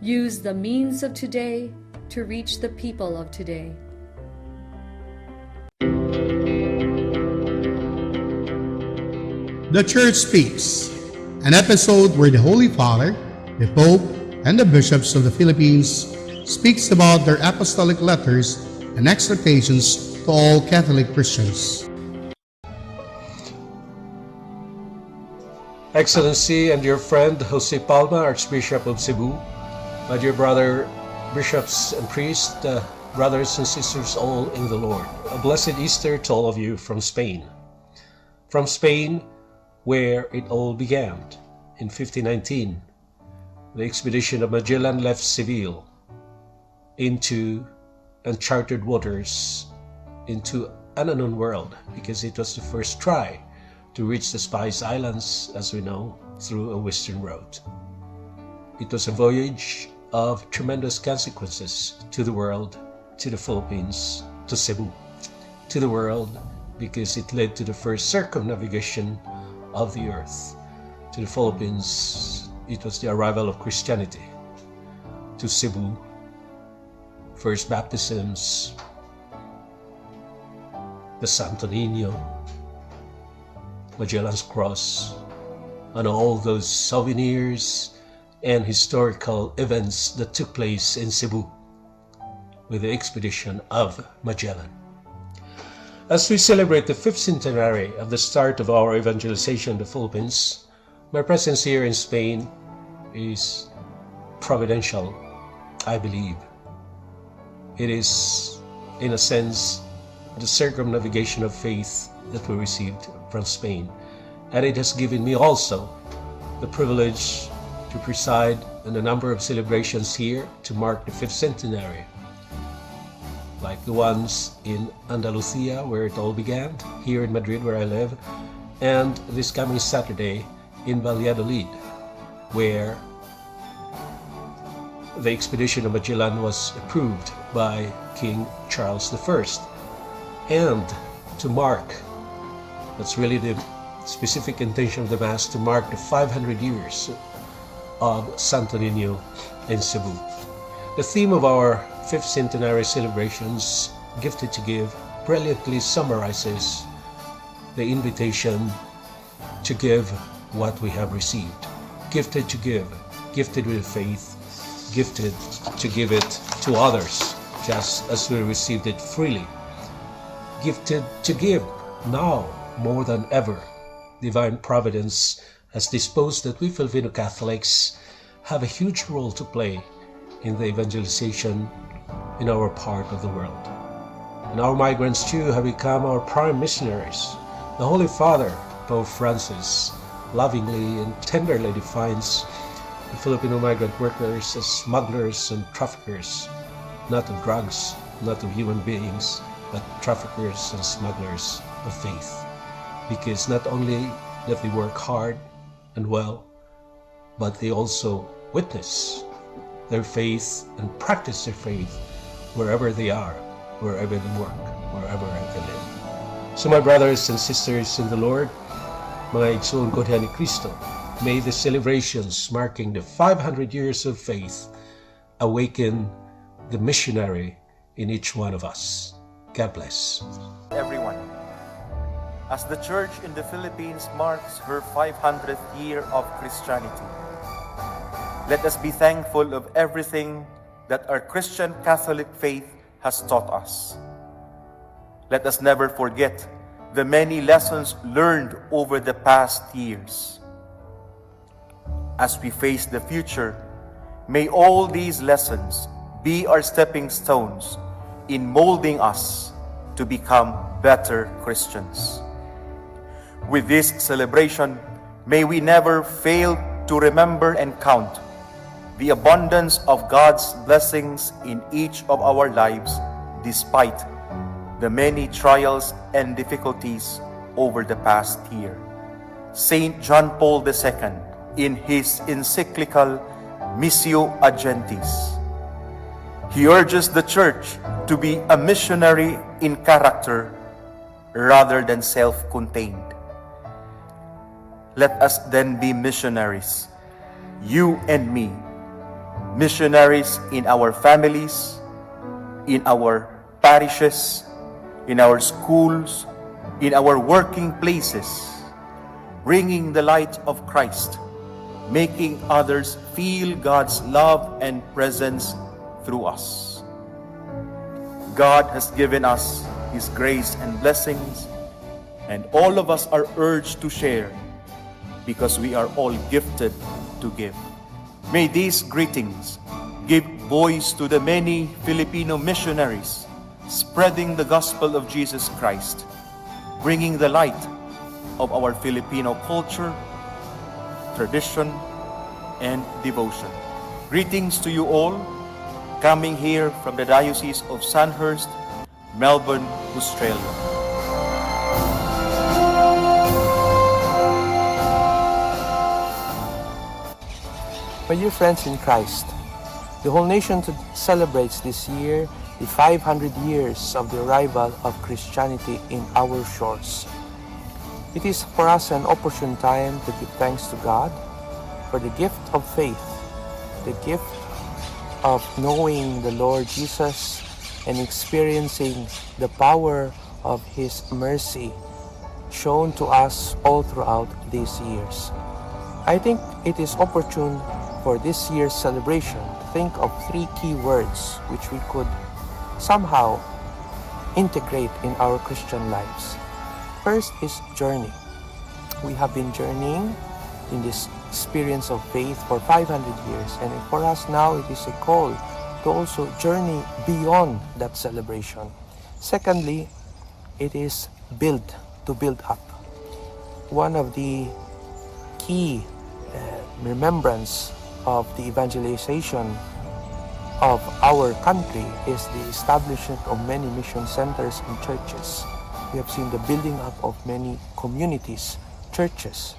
Use the means of today to reach the people of today. The Church Speaks, an episode where the Holy Father, the Pope, and the bishops of the Philippines speaks about their apostolic letters and exhortations to all Catholic Christians. Excellency and dear friend Jose Palma, Archbishop of Cebu, my dear brother, bishops and priests, brothers and sisters all in the Lord. A blessed Easter to all of you from Spain. From Spain, where it all began. In 1519, the expedition of Magellan left Seville into uncharted waters, into an unknown world, because it was the first try to reach the Spice Islands, as we know, through a western road. It was a voyage of tremendous consequences to the world, to the Philippines, to Cebu, to the world, because it led to the first circumnavigation of the earth. To the Philippines, it was the arrival of Christianity. To Cebu, first baptisms, the Santo Niño, Magellan's Cross, and all those souvenirs and historical events that took place in Cebu with the expedition of Magellan. As we celebrate the 5th centenary of the start of our evangelization in the Philippines, my presence here in Spain is providential, I believe. It is, in a sense, the circumnavigation of faith that we received from Spain. And it has given me also the privilege to preside in a number of celebrations here to mark the 5th centenary, like the ones in Andalusia, where it all began, here in Madrid, where I live, and this coming Saturday in Valladolid, where the expedition of Magellan was approved by King Charles I. And to mark, that's really the specific intention of the Mass, to mark the 500 years of Santo Niño in Cebu. The theme of our 5th centenary celebrations, Gifted to Give, brilliantly summarizes the invitation to give what we have received. Gifted to give, gifted with faith, gifted to give it to others, just as we received it freely. Gifted to give now more than ever. Divine Providence has disposed that we Filipino Catholics have a huge role to play in the evangelization in our part of the world. And our migrants too have become our prime missionaries. The Holy Father, Pope Francis, lovingly and tenderly defines the Filipino migrant workers as smugglers and traffickers, not of drugs, not of human beings, but traffickers and smugglers of faith. Because not only that they work hard and well, but they also witness their faith and practice their faith wherever they are, wherever they work, wherever they live. So my brothers and sisters in the Lord, mga igsoon ko ni Cristo, may the celebrations marking the 500 years of faith awaken the missionary in each one of us. God bless. Everyone, as the Church in the Philippines marks her 500th year of Christianity, let us be thankful of everything that our Christian Catholic faith has taught us. Let us never forget the many lessons learned over the past years. As we face the future, may all these lessons be our stepping stones in molding us to become better Christians. With this celebration, may we never fail to remember and count the abundance of God's blessings in each of our lives, despite the many trials and difficulties over the past year. Saint John Paul II, in his encyclical Missio Agentis, he urges the Church to be a missionary in character rather than self-contained. Let us then be missionaries, you and me, missionaries in our families, in our parishes, in our schools, in our working places, bringing the light of Christ, making others feel God's love and presence through us. God has given us His grace and blessings, and all of us are urged to share because we are all gifted to give. May these greetings give voice to the many Filipino missionaries spreading the gospel of Jesus Christ, bringing the light of our Filipino culture, tradition, and devotion. Greetings to you all, coming here from the Diocese of Sandhurst, Melbourne, Australia. My dear friends in Christ, the whole nation celebrates this year the 500 years of the arrival of Christianity in our shores. It is for us an opportune time to give thanks to God for the gift of faith, the gift of knowing the Lord Jesus and experiencing the power of His mercy shown to us all throughout these years. I think it is opportune for this year's celebration to think of 3 key words which we could somehow integrate in our Christian lives. First is journey. We have been journeying in this experience of faith for 500 years, and for us now it is a call to also journey beyond that celebration. Secondly, it is to build up. One of the key remembrance of the evangelization of our country is the establishment of many mission centers and churches. We have seen the building up of many communities, churches.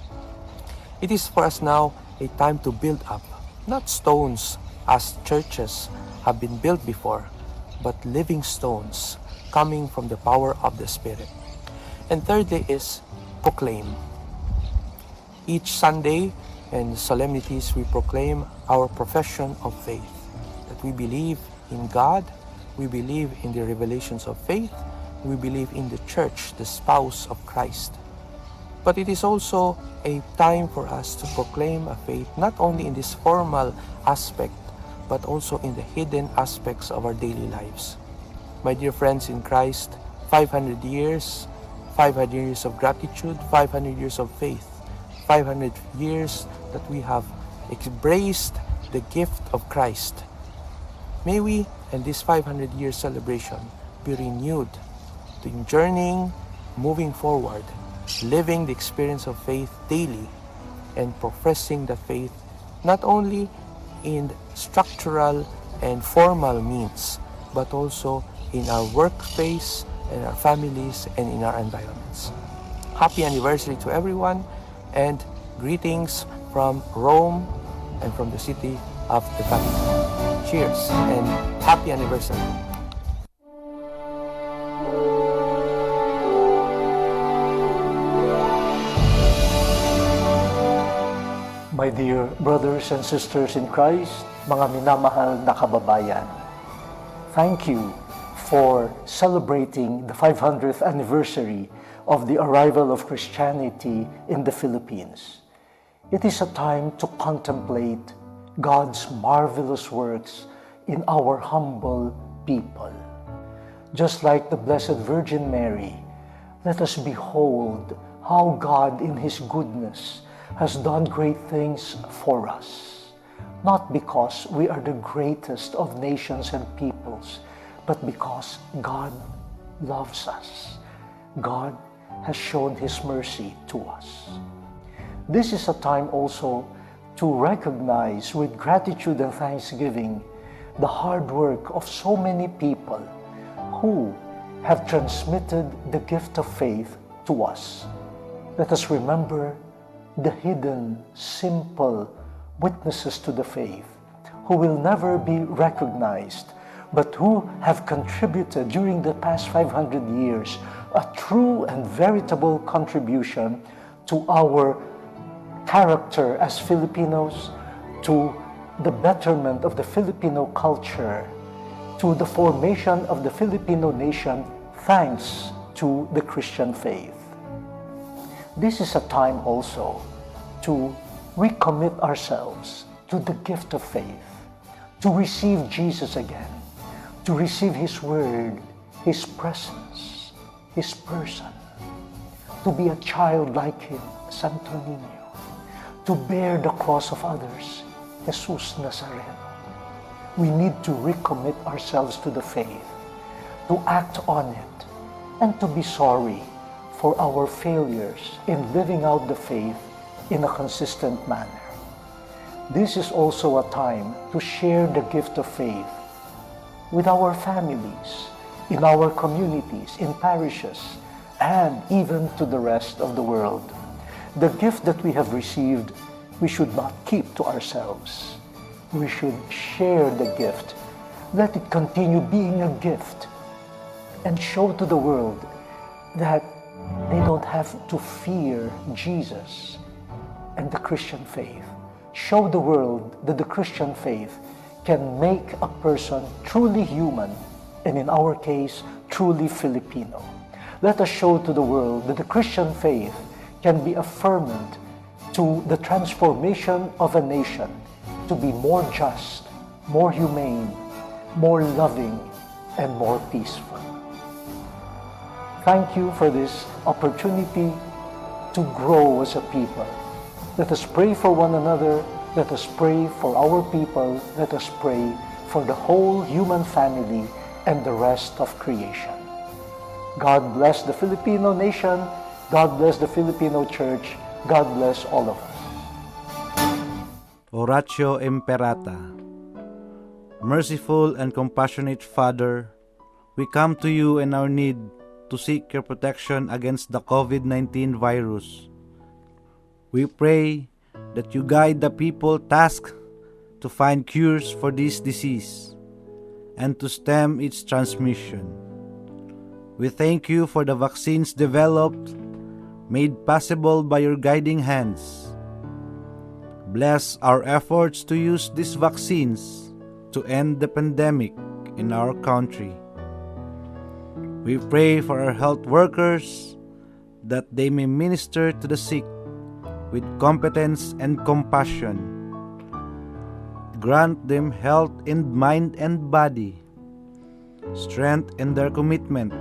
It is for us now a time to build up, not stones as churches have been built before, but living stones coming from the power of the Spirit. And thirdly is proclaim. Each Sunday and solemnities we proclaim our profession of faith, that we believe in God, we believe in the revelations of faith, we believe in the church, the spouse of Christ. But it is also a time for us to proclaim a faith not only in this formal aspect, but also in the hidden aspects of our daily lives. My dear friends in Christ, 500 years of gratitude, 500 years of faith, 500 years that we have embraced the gift of Christ. May we, in this 500-year celebration, be renewed in journeying, moving forward, living the experience of faith daily, and professing the faith not only in structural and formal means, but also in our workplace, in our families, and in our environments. Happy anniversary to everyone, and greetings from Rome and from the city of the Vatican. Cheers and happy anniversary. My dear brothers and sisters in Christ, mga minamahal na kababayan, thank you for celebrating the 500th anniversary of the arrival of Christianity in the Philippines. It is a time to contemplate God's marvelous works in our humble people. Just like the Blessed Virgin Mary, let us behold how God in His goodness has done great things for us, not because we are the greatest of nations and peoples, but because God loves us. God has shown His mercy to us. This is a time also to recognize with gratitude and thanksgiving the hard work of so many people who have transmitted the gift of faith to us. Let us remember the hidden, simple witnesses to the faith who will never be recognized, but who have contributed during the past 500 years a true and veritable contribution to our character as Filipinos, to the betterment of the Filipino culture, to the formation of the Filipino nation thanks to the Christian faith. This is a time also to recommit ourselves to the gift of faith, to receive Jesus again, to receive His Word, His presence, His person, to be a child like Him, Santo Niño, to bear the cross of others, Jesus Nazareno. We need to recommit ourselves to the faith, to act on it, and to be sorry for our failures in living out the faith in a consistent manner. This is also a time to share the gift of faith with our families, in our communities, in parishes, and even to the rest of the world. The gift that we have received, we should not keep to ourselves. We should share the gift. Let it continue being a gift and show to the world that they don't have to fear Jesus and the Christian faith. Show the world that the Christian faith can make a person truly human, and in our case, truly Filipino. Let us show to the world that the Christian faith can be a ferment to the transformation of a nation to be more just, more humane, more loving, and more peaceful. Thank you for this opportunity to grow as a people. Let us pray for one another. Let us pray for our people. Let us pray for the whole human family and the rest of creation. God bless the Filipino nation. God bless the Filipino Church. God bless all of us. Oratio Imperata. Merciful and compassionate Father, we come to you in our need to seek your protection against the COVID-19 virus. We pray that you guide the people tasked to find cures for this disease and to stem its transmission. We thank you for the vaccines developed, made possible by your guiding hands. Bless our efforts to use these vaccines to end the pandemic in our country. We pray for our health workers that they may minister to the sick with competence and compassion. Grant them health in mind and body, strength in their commitment,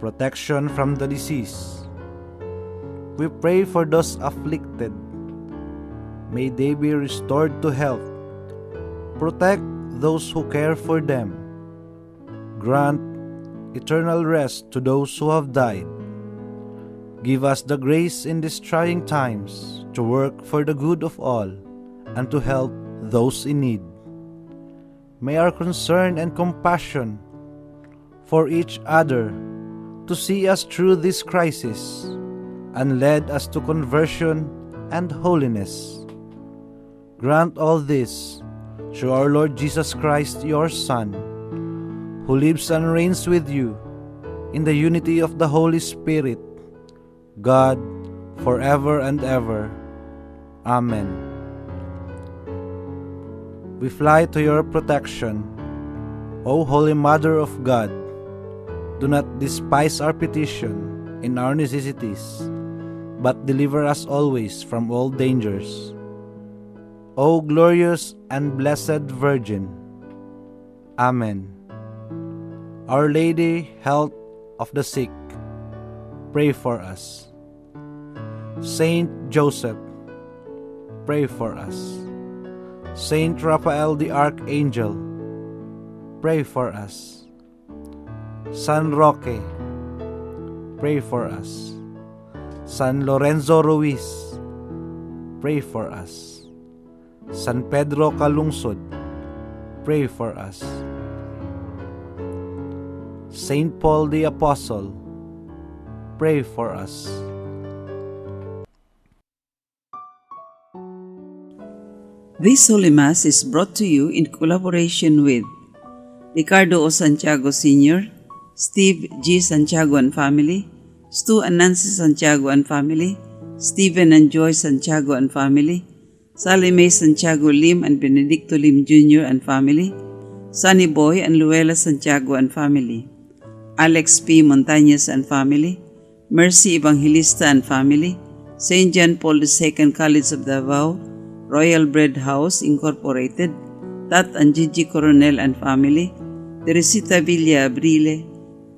protection from the disease. We pray for those afflicted. May they be restored to health. Protect those who care for them. Grant eternal rest to those who have died. Give us the grace in these trying times to work for the good of all and to help those in need. May our concern and compassion for each other to see us through this crisis and lead us to conversion and holiness. Grant all this through our Lord Jesus Christ, your Son, who lives and reigns with you in the unity of the Holy Spirit, God, forever and ever. Amen. We fly to your protection, O Holy Mother of God. Do not despise our petition in our necessities, but deliver us always from all dangers. O glorious and blessed Virgin. Amen. Our Lady, health of the sick, pray for us. Saint Joseph, pray for us. Saint Raphael the Archangel, pray for us. San Roque, pray for us. San Lorenzo Ruiz, pray for us. San Pedro Calungsod, pray for us. Saint Paul the Apostle, pray for us. This Holy Mass is brought to you in collaboration with Ricardo O. Santiago Sr., Steve G. Santiago and family, Stu and Nancy Santiago and family, Stephen and Joy Santiago and family, Sally May Santiago Lim and Benedicto Lim Jr. and family, Sunny Boy and Luella Santiago and family, Alex P. Montañez and family, Mercy Evangelista and family, St. John Paul II College of Davao, Royal Bread House Incorporated, Tat and Gigi Coronel and family, Teresita Villa Abrile,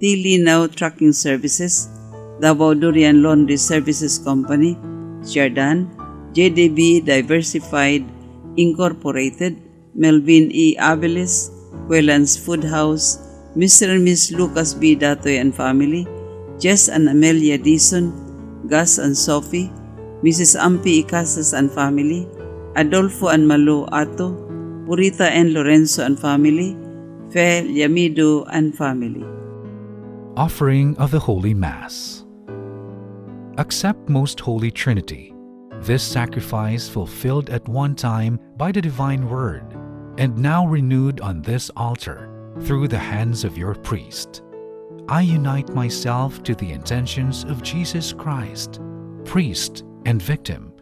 T. Linaw Trucking Services, Davao Durian Laundry Services Company, Jardan, JDB Diversified Incorporated, Melvin E. Abeles, Quelans Food House, Mr. and Miss Lucas B. Datoy and family, Jess and Amelia Dison, Gus and Sophie, Mrs. Ampi Icasas and family, Adolfo and Malo Ato, Purita and Lorenzo and family, Fe Yamido and family. Offering of the Holy Mass. Accept, Most Holy Trinity, this sacrifice fulfilled at one time by the Divine Word, and now renewed on this altar through the hands of your priest. I unite myself to the intentions of Jesus Christ, priest and victim,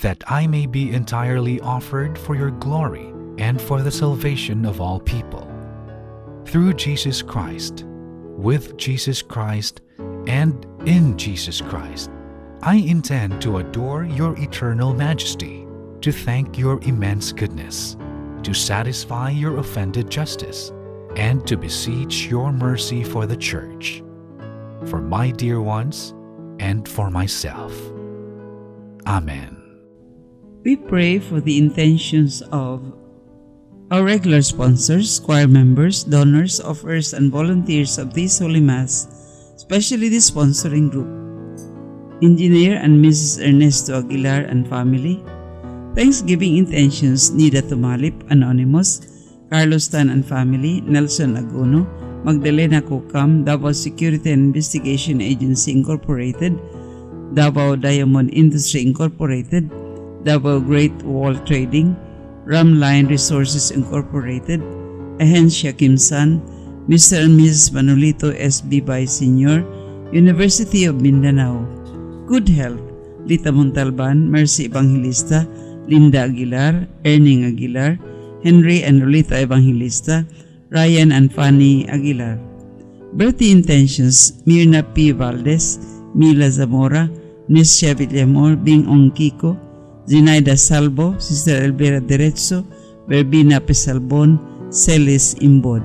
that I may be entirely offered for your glory and for the salvation of all people. Through Jesus Christ, with Jesus Christ, and in Jesus Christ, I intend to adore your eternal majesty, to thank your immense goodness, to satisfy your offended justice, and to beseech your mercy for the Church, for my dear ones, and for myself. Amen. We pray for the intentions of our regular sponsors, choir members, donors, offers, and volunteers of this Holy Mass, especially the sponsoring group, Engineer and Mrs. Ernesto Aguilar and family, Thanksgiving intentions, Nida Tumalip, Anonymous, Carlos Tan and family, Nelson Agono, Magdalena Kokam, Davao Security and Investigation Agency Incorporated, Davao Diamond Industry Incorporated, Davao Great Wall Trading, Ramline Resources Incorporated, Ahencia Kimsan, Mr. and Mrs. Manolito SB Bay Sr., University of Mindanao, Good Health, Lita Montalban, Mercy Evangelista, Linda Aguilar, Erning Aguilar, Henry and Lolita Evangelista, Ryan and Fanny Aguilar. Birthday intentions, Mirna P. Valdez, Mila Zamora, Nisha Villamor, Bing Ong Kiko, Zinaida Salvo, Sister Elvira Derecho, Verbina Pesalbon, Celis Imbod.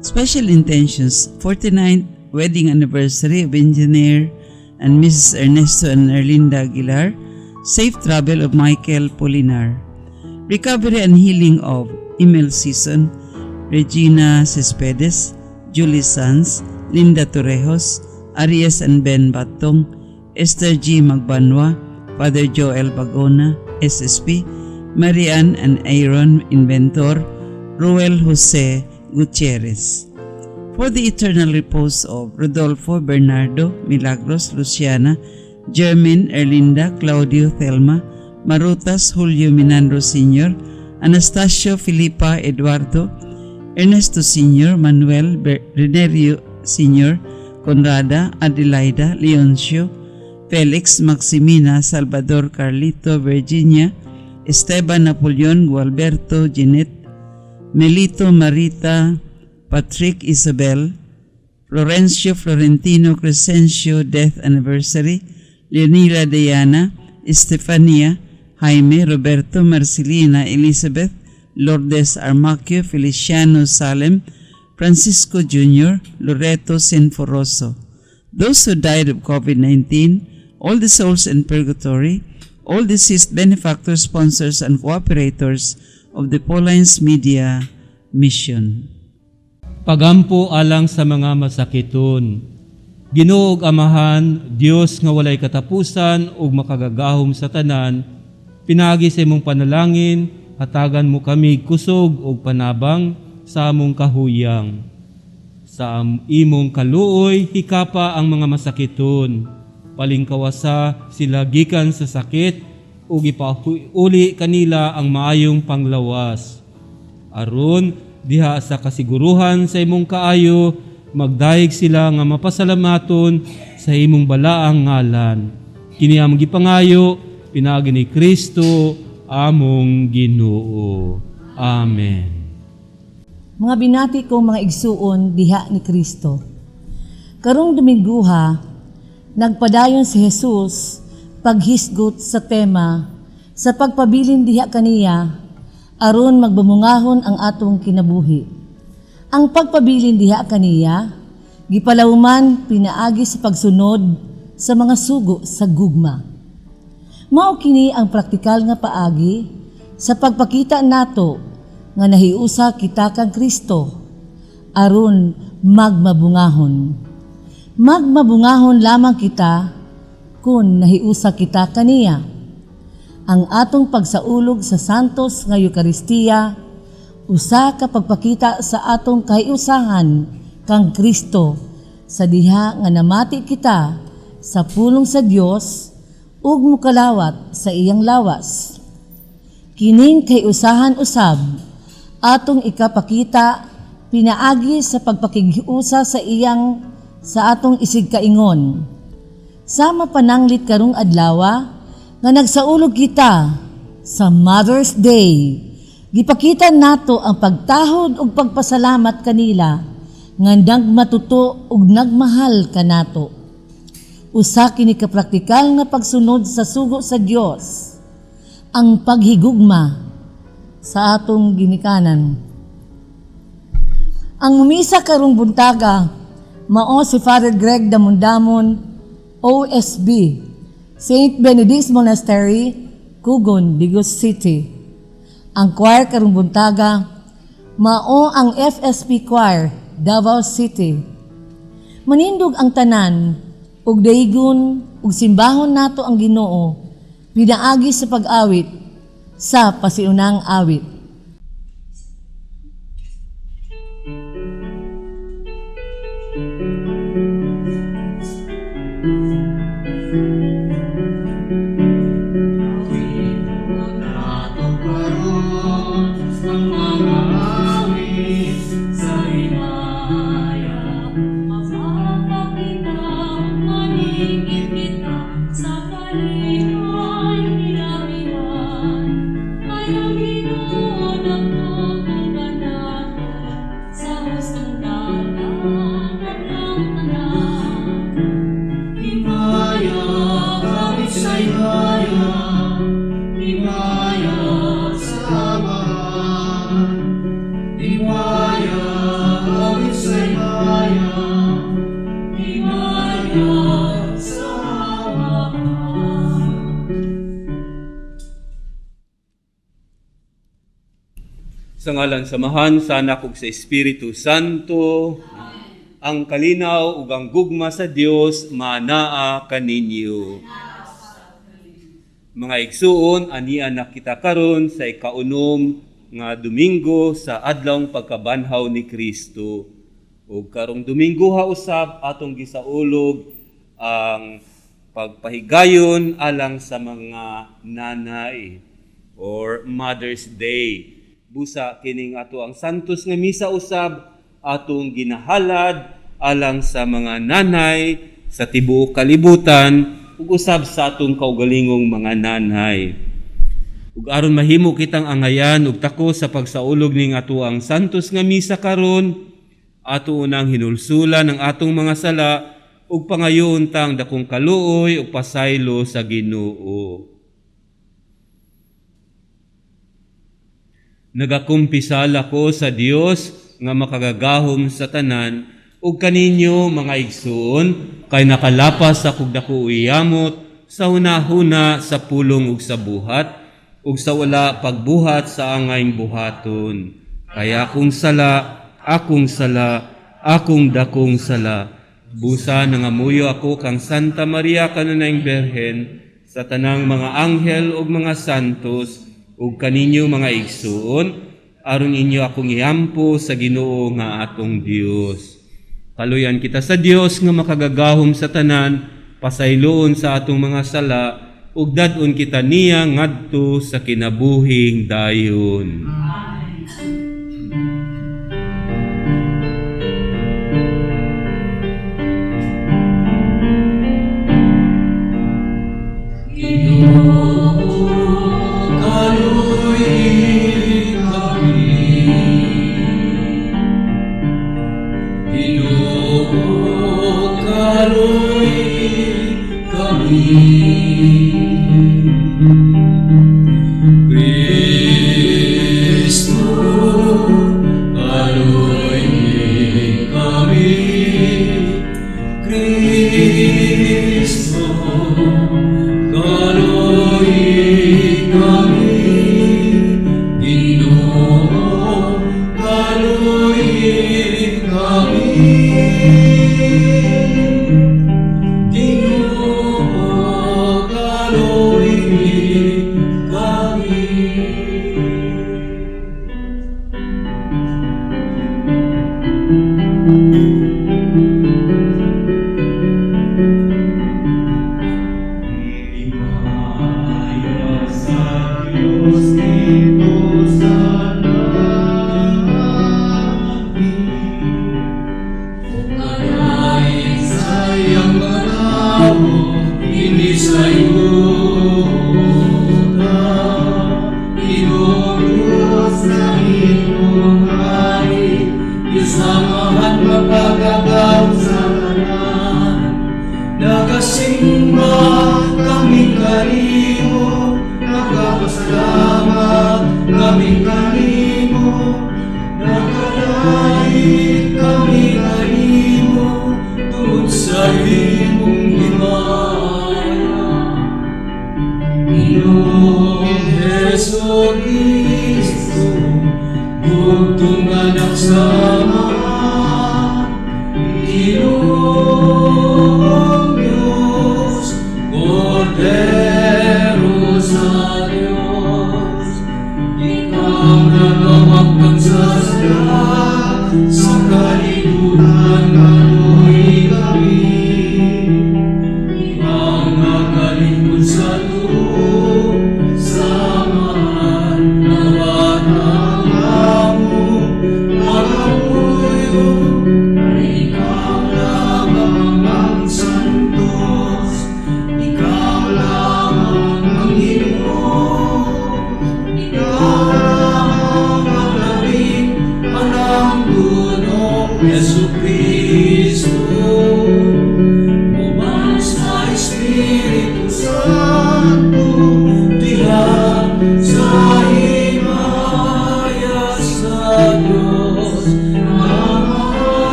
Special intentions, 49th wedding anniversary of Engineer and Mrs. Ernesto and Erlinda Aguilar, safe travel of Michael Polinar, recovery and healing of Emil Season, Regina Cespedes, Julie Sanz, Linda Torrejos, Arias and Ben Batong, Esther G. Magbanwa, Father Joel Bagona, SSP, Marian and Aaron Inventor, Ruel Jose Gutierrez. For the eternal repose of Rodolfo, Bernardo, Milagros, Luciana, Jermin, Erlinda, Claudio, Thelma, Marutas, Julio Minandro Sr., Anastasio, Filipa, Eduardo, Ernesto Sr., Manuel, Renerio Sr., Conrada, Adelaida, Leoncio, Felix, Maximina, Salvador, Carlito, Virginia, Esteban, Napoleon, Gualberto, Jeanette, Melito, Marita, Patrick, Isabel, Florencio, Florentino, Crescencio, death anniversary, Leonila, Diana, Estefania, Jaime, Roberto, Marcelina, Elizabeth, Lourdes Armaquio, Feliciano Salem, Francisco Jr., Loreto Sinforoso. Those who died of COVID-19, all the souls in purgatory, all deceased benefactors, sponsors, and cooperators of the Paulines Media Mission. Pagampo alang sa mga masakiton. Ginoo ug Amahan, Dios nga walay katapusan ug makagagahom sa tanan, pinagi sa imong panalangin, hatagan mo kami kusog ug panabang sa among kahuyang. Sa imong kaluoy, hikapa ang mga masakiton. Palingkawasa sila gikan sa sakit ug ipauli kanila ang maayong panglawas. Aron diha sa kasiguruhan sa imong kaayo, magdayeg sila nga mapasalamaton sa imong balaang ngalan. Kini ang gipangayo pinagi ni Kristo among Ginoo. Amen. Mga binati kong mga igsuon diha ni Kristo. Karong Dominguha, nagpadayon si Jesus paghisgot sa tema sa pagpabilin diha kaniya aron magbamungahon ang atong kinabuhi. Ang pagpabilin diha kaniya gipalawman pinaagi sa pagsunod sa mga sugo sa gugma. Mao kini ang praktikal nga paagi sa pagpakita nato nga nahiusa kita kang Kristo aron magmabungahon. Magmabungahon lamang kita kung nahiusa kita kaniya. Ang atong pagsaulog sa santos nga Eucharistia usa ka pagpakita sa atong kahiusahan kang Kristo sa diha nga namati kita sa pulong sa Dios ug mukalawat sa iyang lawas. Kining kahiusahan usab atong ikapakita pinaagi sa pagpakigiusa sa atong isig kaingon. Sama pananglit karong adlaw nga nagsaulog kita sa Mother's Day. Gipakita nato ang pagtahod ug pagpasalamat kanila nga nagmatuto ug nagmahal kanato. Usa kini ka praktikal nga pagsunod sa sugo sa Dios, ang paghigugma sa atong ginikanan. Ang misa karong buntaga mao si Father Greg Damondamon OSB, St. Benedict Monastery, Cogon, Digos City. Ang choir karong buntaga mao ang FSP Choir, Davao City. Manindog ang tanan ug daygon ug simbahon nato ang Ginoo pinaagi sa pag-awit sa pasiunang awit. Sa ngalan samahan sa Anak ug sa Espiritu Santo, ang kalinaw ug ang gugma sa Dios manaa kaninyo. Mga igsuon, ania na kita karon sa ikaunom nga Domingo sa adlawng pagkabanhaw ni Kristo. Ug karong Domingo usab atong gisaulog ang pagpahigayon alang sa mga nanay or Mother's Day. Busa kining ato ang santos nga misa usab atong ginahalad alang sa mga nanay sa tibuok kalibutan ug usab sa atong kaugalingong mga nanay. Ug aron mahimo kitang angayan ug tako sa pagsaulog ning ato ang santos nga misa karon, ato unang hinulsulan ang atong mga sala ug pangayoon tang dakong kaluoy ug pasaylo sa Ginoo. Nagakumpisal ako sa Dios nga makagagahom sa tanan ug kaninyo mga igsoon kay nakalapas sa dako uyamot sa hunahuna sa pulong ug sa buhat ug sa wala pagbuhat sa angayng buhaton. Kaya akong sala, akong dakong sala. Busa nangamuyo ako kang Santa Maria Kanunayng Berhen sa tanang mga anghel ug mga santos ug kaninyo mga igsuon, aron inyo akong iampo sa Ginoo nga atong Dios. Kaluyan kita sa Dios nga makagagahom sa tanan, pasayloon sa atong mga sala, ug dadon kita niya ngadto sa kinabuhing dayon. Ginoo,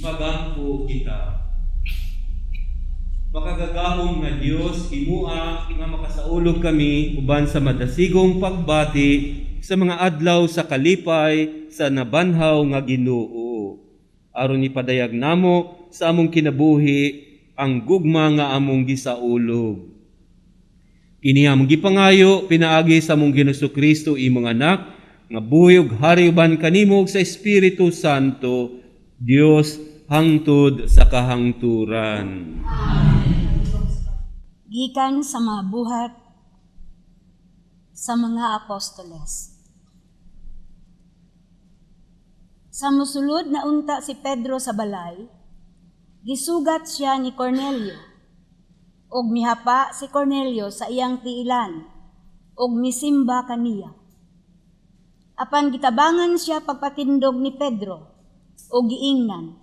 Magampo kita. Makagagahom nga Dios himua nga makasaulog kami uban sa madasigong pagbati sa mga adlaw sa kalipay sa nabanhaw nga Ginoo. Aron ipadayag namo sa among kinabuhi ang gugma nga among gisaulog. Kini among gipangayo pinaagi sa among Ginoong Kristo imong anak nga buhi ug hari uban kanimo sa Espiritu Santo, Dios hangtod sa kahangturan. Gikan sa mga buhat sa mga apostoles. Sa musulod na unta si Pedro sa balay, gisugat siya ni Cornelio, og mihapa si Cornelio sa iyang tiilan, og misimba kaniya. Apan gitabangan siya pagpatindog ni Pedro, og giingnan,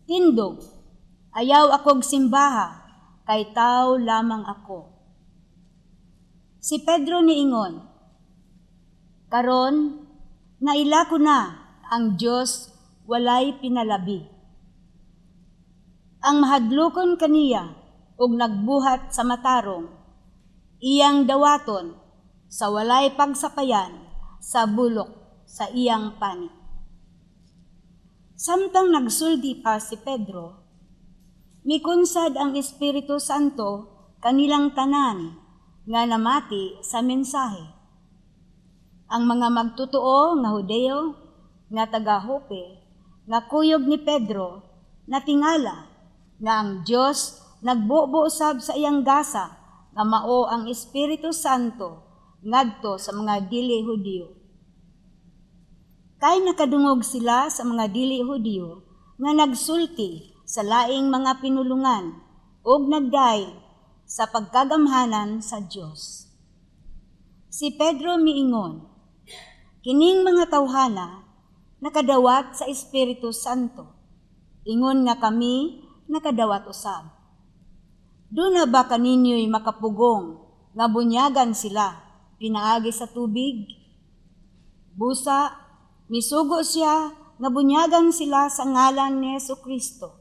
"Tindog, ayaw akog simbaha, kay tao lamang ako." Si Pedro niingon, "Karon, naila ko na ang Diyos walay pinalabi." Ang mahadlokon kaniya ug nagbuhat sa matarong, iyang dawaton sa walay pagsapayan sa bulok sa iyang pani. Samtang nagsuldi pa si Pedro, mikunsad ang Espiritu Santo kanilang tanan nga namati sa mensahe. Ang mga magtutuo nga Hudeo, nga taga-Jope, nga kuyog ni Pedro, natingala nga ang Diyos nagbubo usab sa iyang gasa nga mao ang Espiritu Santo ngadto sa mga dili Hudyo. Kay nakadungog sila sa mga dili Hudyo nga nagsulti sa laing mga pinulungan ug nagday sa pagkagamhanan sa Dios. Si Pedro miingon, Kining mga tawhana nakadawat sa Espiritu Santo. Ingon nga kami nakadawat usab. Doon na ba kaninyo'y makapugong nga bunyagan sila pinaagi sa tubig? Busa, misugo siya nga bunyagan sila sa ngalan ni Jesucristo.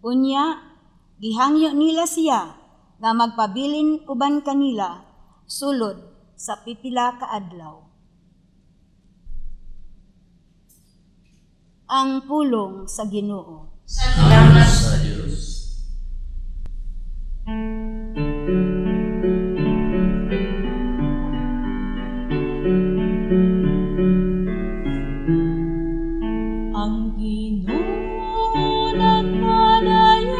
Unya, gihangyo nila siya nga magpabilin uban kanila sulod sa pipila ka adlaw. Ang pulong sa Ginoo. Salamat sa Diyos. Ang Ginoo nagpadayag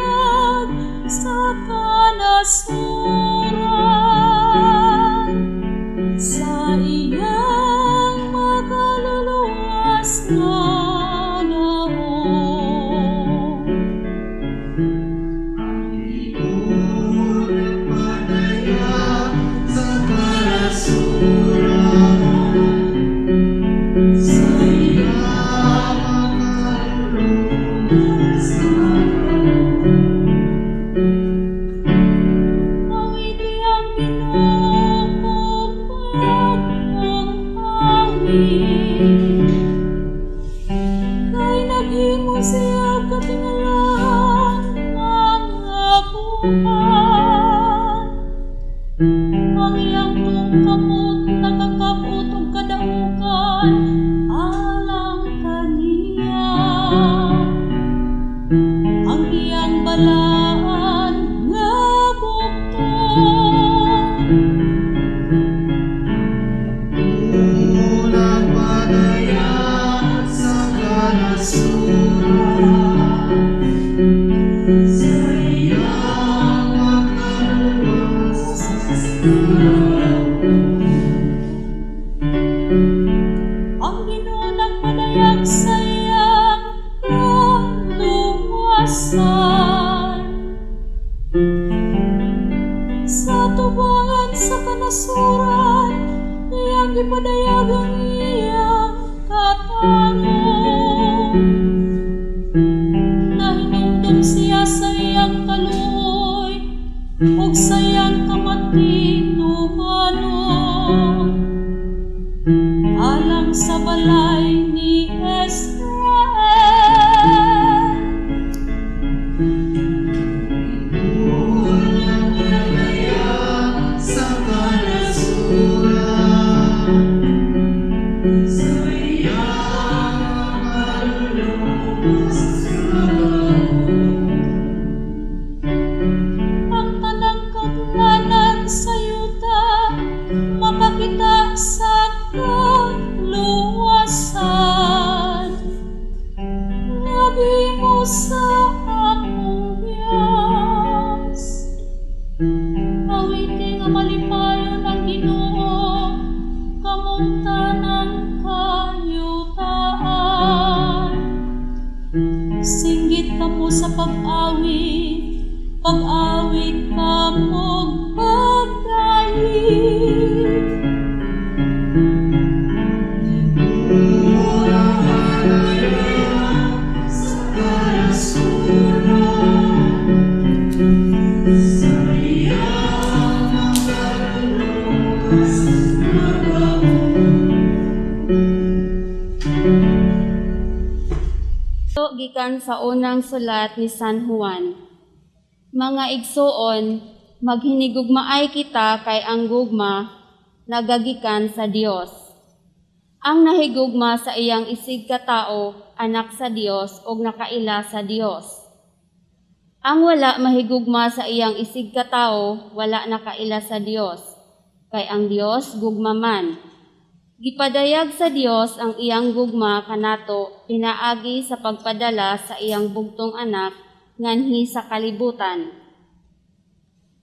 sa kanasuran, sa iyang makaluluwas na Gikan sa unang sulat ni San Juan. Mga igsuon, maghinigugmaay kita kay ang gugma nagagikan sa Dios. Ang nahigugma sa iyang isig katao, anak sa Dios ug nakaila sa Dios. Ang wala mahigugma sa iyang isig katao, wala nakaila sa Dios, kay ang Dios gugma man. Gipadayag sa Dios ang iyang gugma kanato pinaagi sa pagpadala sa iyang bugtong anak nganhi sa kalibutan.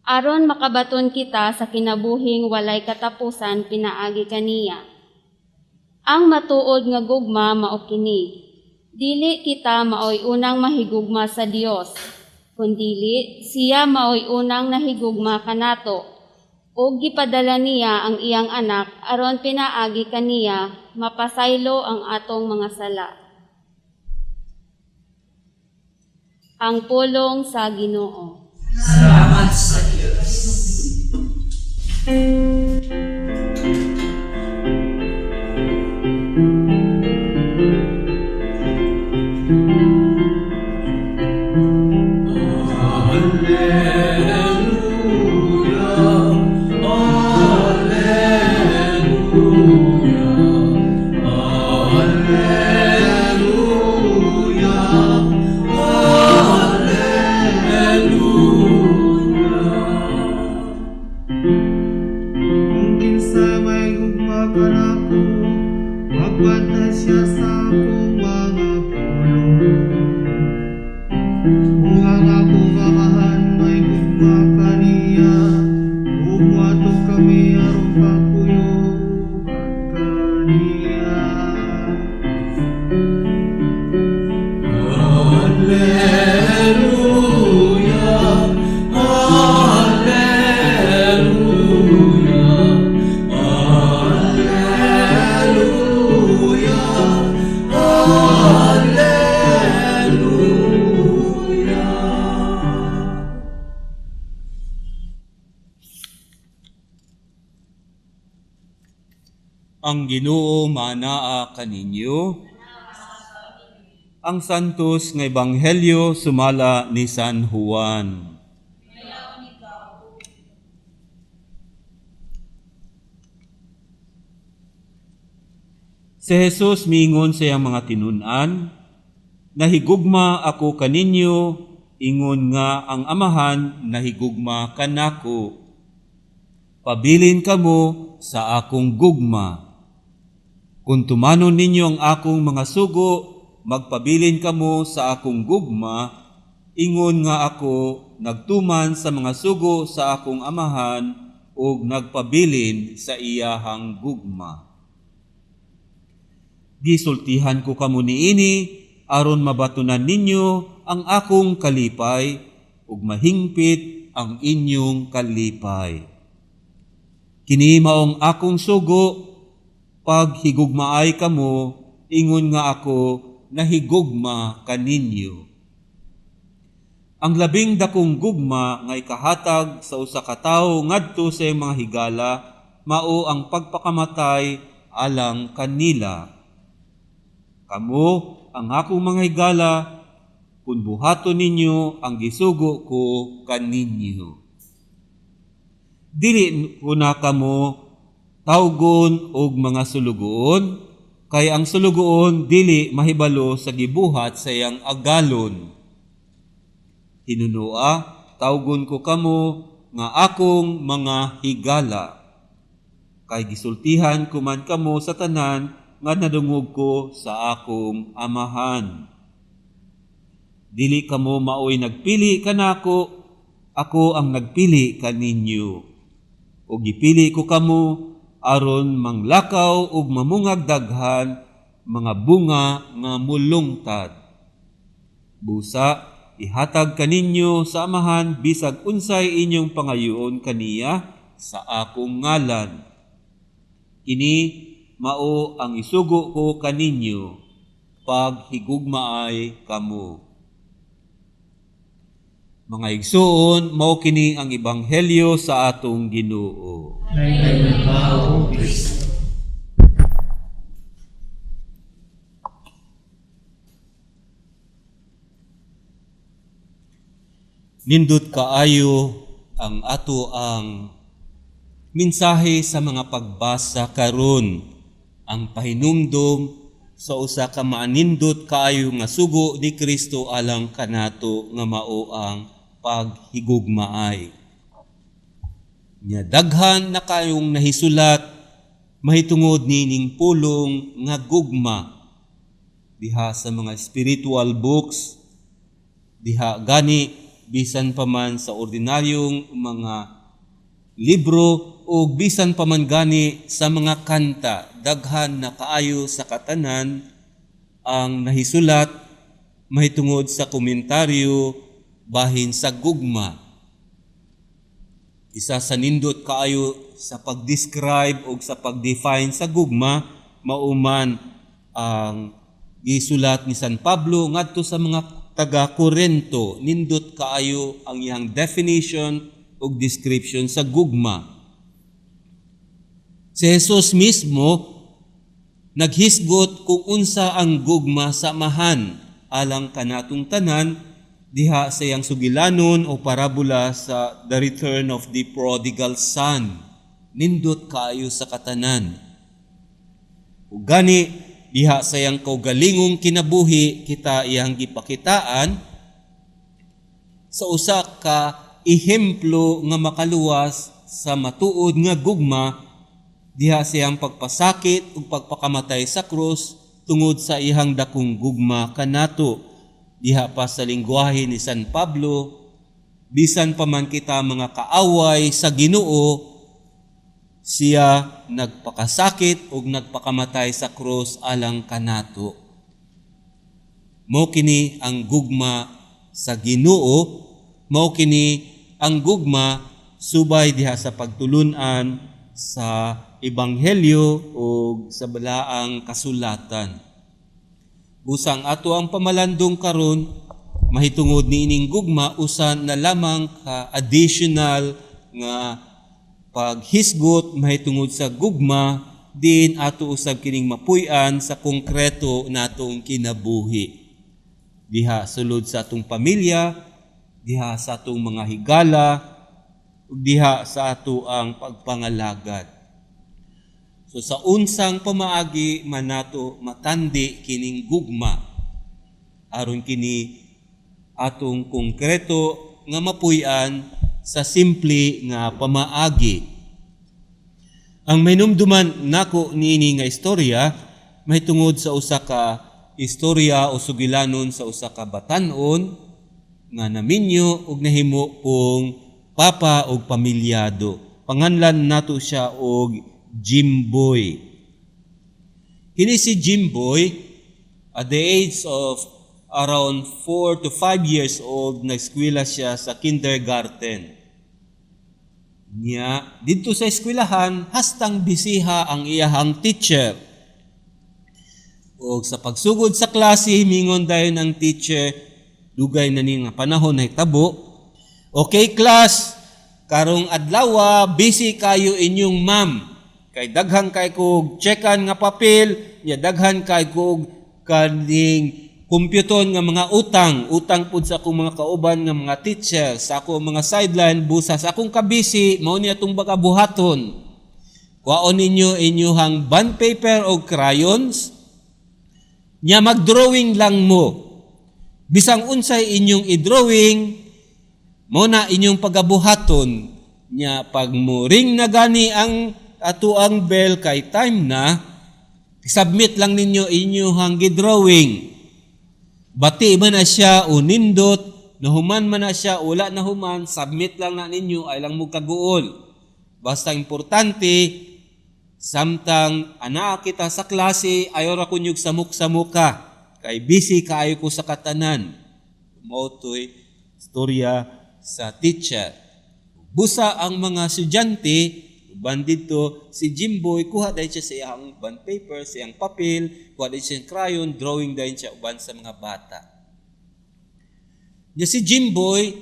Aron makabaton kita sa kinabuhing walay katapusan pinaagi kaniya. Ang matuod nga gugma mao kini. Dili kita maoy unang mahigugma sa Dios, kundili siya maoy unang nahigugma kanato. O gipadala niya ang iyang anak aron pinaagi kaniya mapasaylo ang atong mga sala. Ang pulong sa Ginoo. Salamat sa Diyos. Ang Ginoo manaa kaninyo. Ang santos nga ebanghelyo sumala ni San Juan. Si Jesus miingon sa iyang mga tinun-an, nahigugma ako kaninyo, ingon nga ang amahan nahigugma kanako. Pabilin kamo sa akong gugma. Kung tumanon ninyo ang akong mga sugo, magpabilin kamo sa akong gugma, ingon nga ako nagtuman sa mga sugo sa akong amahan ug nagpabilin sa iyahang gugma. Gisultihan ko kamo niini aron mabatunan ninyo ang akong kalipay ug mahingpit ang inyong kalipay. Kini maong akong sugo, pag higugmaay kamo, ingon nga ako nahigugma kaninyo. Ang labing dakong gugma nga ikahatag sa usa ka tawo ngadto sa mga higala mao ang pagpakamatay alang kanila. Kamo ang akong mga higala kung buhaton ninyo ang gisugo ko kaninyo. Dili ko na kamo tawgon og mga sulugoon, kay ang sulugoon dili mahibalo sa gibuhat sa iyang agalon. Hinunua, tawgon ko kamo nga akong mga higala. Kay gisultihan ko man kamo sa tanan nga nadungog ko sa akong amahan. Dili kamo maoy nagpili kanako, ako ang nagpili kaninyo. O gipili ko kamo aron manglakaw ug mamungag daghan mga bunga nga mulungtad. Busa, ihatag kaninyo sa amahan bisag unsay inyong pangayoon kaniya sa akong ngalan. Kini mao ang isugo ko kaninyo pag higugmaay kamo. Mga igsoon, mao kini ang ebanghelyo sa atong Ginoo. Salamat ka, Kristo. Nindot kaayo ang ato ang mensahe sa mga pagbasa karon, ang pahinumdom sa usa ka maanindot kaayo nga sugo ni Kristo alang kanato nga mao ang paghigugmaay. Nya daghan na kayong nahisulat mahitungod nining pulong nga gugma diha sa mga spiritual books, diha gani bisan pa man sa ordinaryong mga libro o bisan pa man gani sa mga kanta, daghan na kaayo sa katanan ang nahisulat mahitungod sa komentaryo bahin sa gugma. Isa sa nindot kaayo sa pag-describe o sa pag-define sa gugma, mauman ang gisulat ni San Pablo ngadto sa mga taga-Korento. Nindot kaayo ang iyang definition o description sa gugma. Si Jesus mismo naghisgot kung unsa ang gugma sa mahan alang kanatong tanan diha sa iyang sugilanon o parabola sa The Return of the Prodigal Son. Nindot kaayo sa katanan. Ug gani diha sa iyang kaugalingong kinabuhi kita iyang gipakitaan sa usa ka ehemplo nga makaluwas sa matuod nga gugma diha sa iyang pagpasakit ug pagpakamatay sa krus tungod sa iyang dakong gugma kanato. Diha pa sa lingwahe ni San Pablo, bisan pa man kita mga kaaway sa Ginoo, siya nagpakasakit ug nagpakamatay sa krus alang kanato. Mao kini ang gugma sa Ginoo, mao kini ang gugma subay diha sa pagtulun-an sa ebanghelyo o sa balaang kasulatan. Busang ato ang pamalandong karon mahitungod ni ining gugma usan na lamang ka additional nga paghisgot mahitungod sa gugma din ato usab kining mapuy-an sa konkreto natong kinabuhi. Diha sulod sa atong pamilya, diha sa atong mga higala, ug diha sa ato ang pagpangalagad. So sa unsang pamaagi man nato matandi kining gugma aron kini atong konkreto nga mapuy-an sa simple nga pamaagi. Ang mainumduman nako niini nga istorya mahitungod sa usa ka istorya o sugilanon sa usa ka batan-on nga naminyo ug nahimo pong papa ug pamilyado. Panganlan nato siya og Jimboy. Kini si Jimboy, at the age of around 4 to 5 years old, nag-eskwela siya sa kindergarten. Niya, dito sa eskwelahan, hastang bisiha ang iyahang teacher. O sa pagsugod sa klase, mingon dayon ang teacher, dugay na ni nga panahon na hitabo. Okay, class, karong adlaw, busy kayo inyong ma'am. Kay daghan kay kog checkan nga papel, nya daghan kay kog kaning kumpyuton nga mga utang pud sa akong mga kauban nga mga teacher, sa akong mga sideline, busa sa akong kabisi, mao ni atong bagabuhaton. Kuhaon ninyo inyuhang bond paper o crayons, nya mag-drawing lang mo. Bisang unsay inyong i-drawing, mao na inyong pagabuhaton. Nya pag mo ring na gani ang ato ang bell kay time na, submit lang ninyo inyong gidrawing. Bati man na siya o nindot, nahuman man na siya, wala na human, submit lang na ninyo, ay lang mo kaguol. Basta importante, samtang ana kita sa klase, ayaw ra kunyog samuk-samuk ka, kay busy kaayo ko sa katanan. Mautoy, storya sa teacher. Busa ang mga estudyante, bandito si Jimboy, kuha dahil siya sa iyang bond paper, sa iyang papel, kuha dahil siya crayon, drawing dahil siya uban sa mga bata. Niya si Jimboy,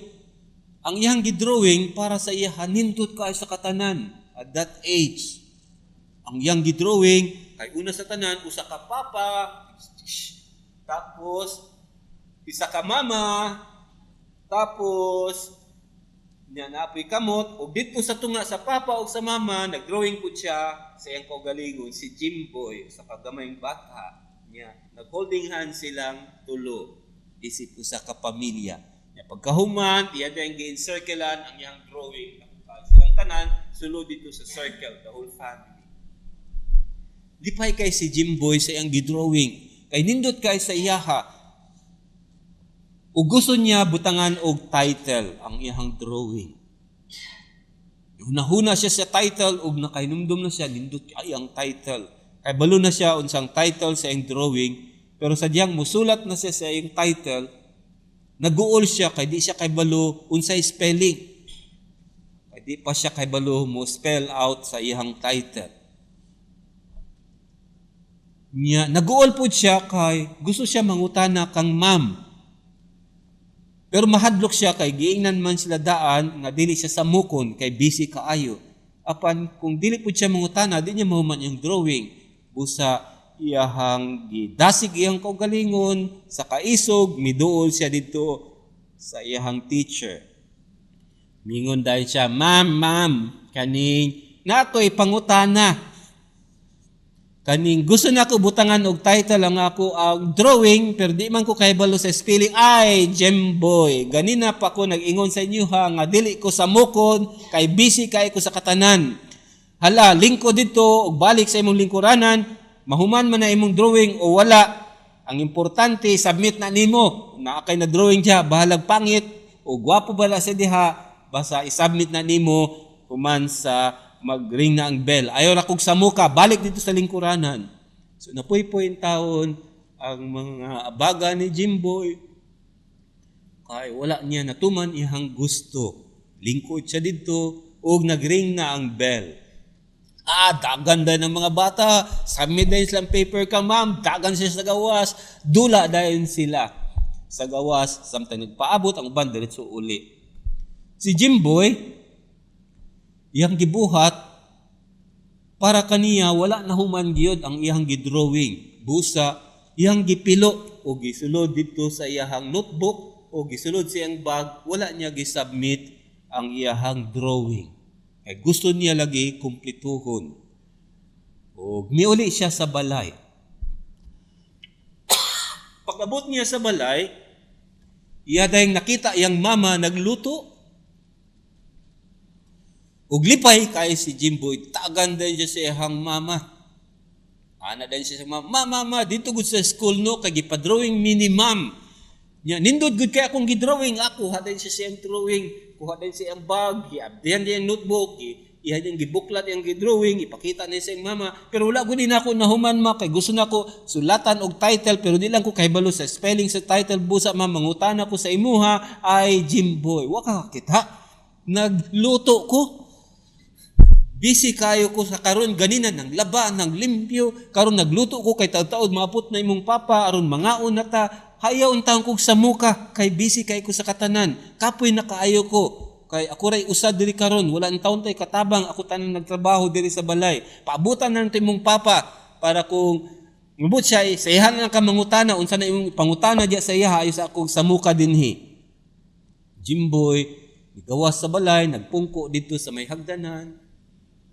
ang iyang gidrawing para sa iya hanindot kayo sa katanan at that age. Ang iyang gidrawing, kay una sa tanan, usa ka papa, tapos isa ka mama, tapos niya naapoy kamot, o dito sa tunga sa papa o sa mama, nag-drawing po siya sa iyang kaugalingon, si Jimboy, sa pagamayng bata niya. Nag-holding hands silang tulo, isip ko sa kapamilya. Niya, pagkahuman, tiya dahil gi-encirclean ang iyang drawing. Silang tanan, sulod dito sa circle, the whole family. Lipay kay si Jimboy sa iyang gidrawing, kay nindot kay sa iyaha, o gusto niya butangan og title ang iyang drawing. Hunahuna siya sa title ug nakainumdum na siya nindot ay ang title. Kay balo na siya unsang title sa iyang drawing, pero sadyang musulat na siya sa iyang title, naguol siya kay di siya kay balo unsay spelling. Kay Kay di pa siya kahibalo mo spell out sa iyang title. Niya, naguol po siya kay gusto siya mangutana kang ma'am. Pero mahadlok siya kay giingnan man sila daan nga dili siya samukon kay busy kaayo. Apan kung dili po siya mangutana, di niya mahuman yung drawing. Busa iyahang gidasig iyang kaugalingon sa kaisog, miduol siya dito sa iyahang teacher. Mingon dahil siya, ma'am, kaning na ako'y pangutana. Kaning gusto na ko butangan og title ang ako ang drawing pero di man ko kahibalo sa spelling. Ay, Gemboy, ganina pa ko nag-ingon sa inyo ha nga dili ko sa mukon kay busy kay ko sa katanan. Hala, lingko dito og balik sa imong lingkuranan, mahuman man na imong drawing o wala. Ang importante submit na nimo. Na kay na drawing diha bahalag pangit o gwapo bala sa diha basta i-submit na nimo human sa mag-ring na ang bell. Ayaw na kong samuka, balik dito sa lingkuranan. So napuy-puy taon ang mga abaga ni Jimboy. Kay wala niya natuman iyang gusto. Lingkod siya dito o nag-ring na ang bell. Daganda ng mga bata. Submit dahil silang paper ka, ma'am. Dagan siya sa gawas. Dula dahil sila sa gawas. Samtang nagpaabot ang uban, diretso uli. Si Jimboy, iyang gibuhat para kaniya wala na human gyud ang iyang gidrawing. Busa iyang gipilo o gisulod dito sa iyang notebook o gisulod sa iyang bag, wala niya gisubmit ang iyang drawing. Kay gusto niya lagi kumplituhon. O miuli siya sa balay. Pag-abot niya sa balay, iya dahil nakita iyang mama nagluto. Ug lipay kay si Jimboy, tagan din siya sa iyang mama. Ana din siya sa mama, mama, dito gud sa school no, kay gipa-drawing mini ma'am. Nya, nindot gud kay akong gidrawing, ako hadin siya sa iyang drawing, kuha din sa iyang bag, iabdihan din ang notebook, iya din gibuklat iyang gidrawing, ipakita niya sa iyang mama. Pero wala gud din ako nahuman ma, kay gusto nako sulatan og title, pero di lang ko kahibalo sa spelling sa title. Busa ma, mangutana ko sa imuha, ay Jimboy, wa ka kita, nagluto ko. Busy kayo ko sa karon ganina ng laba, ng limpyo, karon nagluto ko kay taud-taud maapot na imong papa aron mangaon na ta. Hayaw untang kog sa muka kay busy kay ko sa katanan. Kapoy na kaayo ko kay ako ray usad diri karon, wala ang taon tay katabang ako tanan nagtrabaho diri sa balay. Paabutan na nito imong papa para kung mabot siya sa iya na ka mangutana unsa na imong pangutana diya sa iya ayo sa akong sa muka dinhi. Jimboy gawas sa balay, nagpungko dito sa may hagdanan.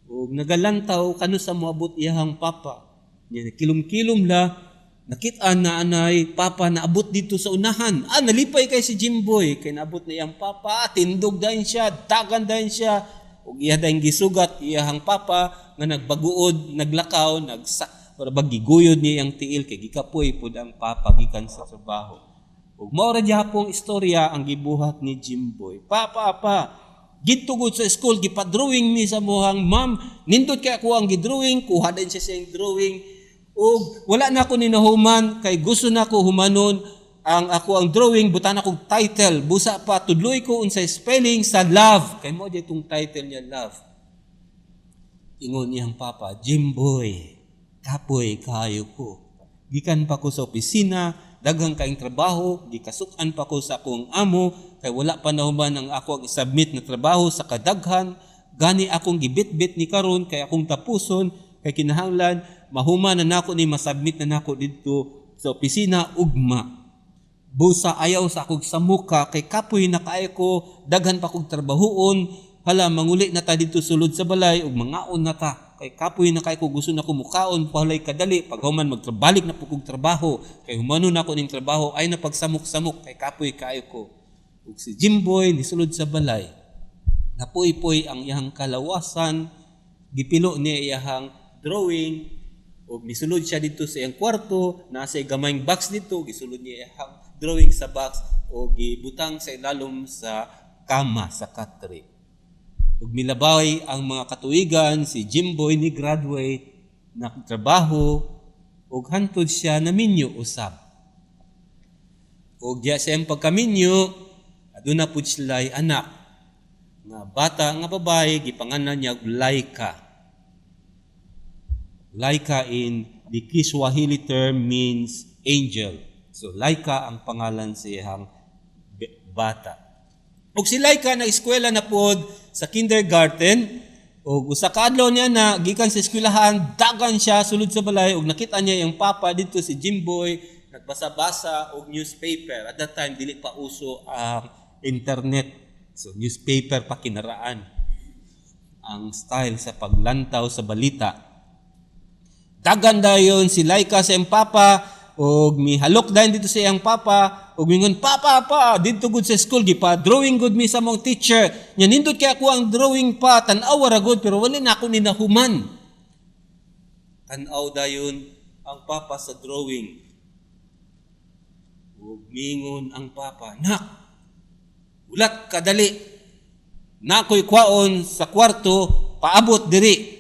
O nagalantaw kano sa moabot iyang papa. Niya kilom-kilom la, nakita na anay papa na abot dito sa unahan. Nalipay kay si Jimboy kay naabot na iyang papa, tindog dahin siya, dagan dahin siya. Ug iya dahin gisugat iyang papa nga nagbaguod, naglakaw, para bagiguyod niya iyang tiil kay gikapoy pud ang papa gikan sa trabaho. Ug mao ra gyapon istorya ang gibuhat ni Jimboy. Papa, gitugod sa school, gipa-drawing mi sa muhang ma'am. Nindot kay ako ang gidrawing, kuha din siya sa iyang drawing. O wala na ako ninahuman, kay gusto na ako humanon ang ako ang drawing, butan akong title. Busa pa, tudloy ko unsay spelling sa love. Kay mo di itong title niya, love. Ingon niyang papa, Jimboy, kapoy kayo ko. Gikan pa ko sa opisina, daghang kaing trabaho, gikasukan pa ko sa akong amo, kay wala pa nahuman ang ako ang isubmit na trabaho sa kadaghan, gani akong gibit-bit ni karon kay akong tapuson, kay kinahanglan, mahuman na nako ni masubmit na nako dito sa opisina ugma. Busa ayaw sa akong samuka, kay kapoy na kaayo ko, daghan pa kong trabahoon, hala manguli na ta dito sulod sa balay, ug mangaon na ta. Kay kapoy na kay ko gusto na ko mukaon pahalay kadali pag human magtrabalik na pugog trabaho kay humano na ko ning trabaho ay napagsamok-samok kay kapoy kaayo ko. Ug si Jimboy nisulod sa balay, napuy-puy ang iyang kalawasan, gipilo niya iyang drawing ug nisulod siya dito sa iyang kwarto, nasa gamayng box dito, gisulod niya iyang drawing sa box ug gibutang sa ilalom sa kama sa katre. Ug milabay ang mga katuigan, si Jimboy ni graduate, nagtrabaho, ug hantod siya na minyo usab. Ug diya sa iyang pagkaminyo, aduna pud sila'y anak nga bata nga babae gipanganan niya Laika. Laika in the Kiswahili term means angel. So Laika ang pangalan sa iyang bata. Ug si Laika na eskwela na pod sa kindergarten ug usa ka adlaw niya na gikan sa eskwelahan, dagan siya sulod sa balay ug nakita niya yung papa dito si Jimboy nagbasa-basa og newspaper. At that time dili pa uso ang internet. So newspaper pa kinaraan ang style sa paglantaw sa balita. Dagan dayon si Laika sa iyang papa og mihalok dayon dito sa iyang papa og mingon, papa dito gud sa school gipa-drawing gud mi sa mong teacher. Nya nindot kay ako ang drawing pa, tan-aw ra gud pero wala na ako ninahuman. Tan-aw dayon ang papa sa drawing. Ug mingon ang papa, nak, ulat kadali. Nakoy kwaon sa kwarto, paabot diri.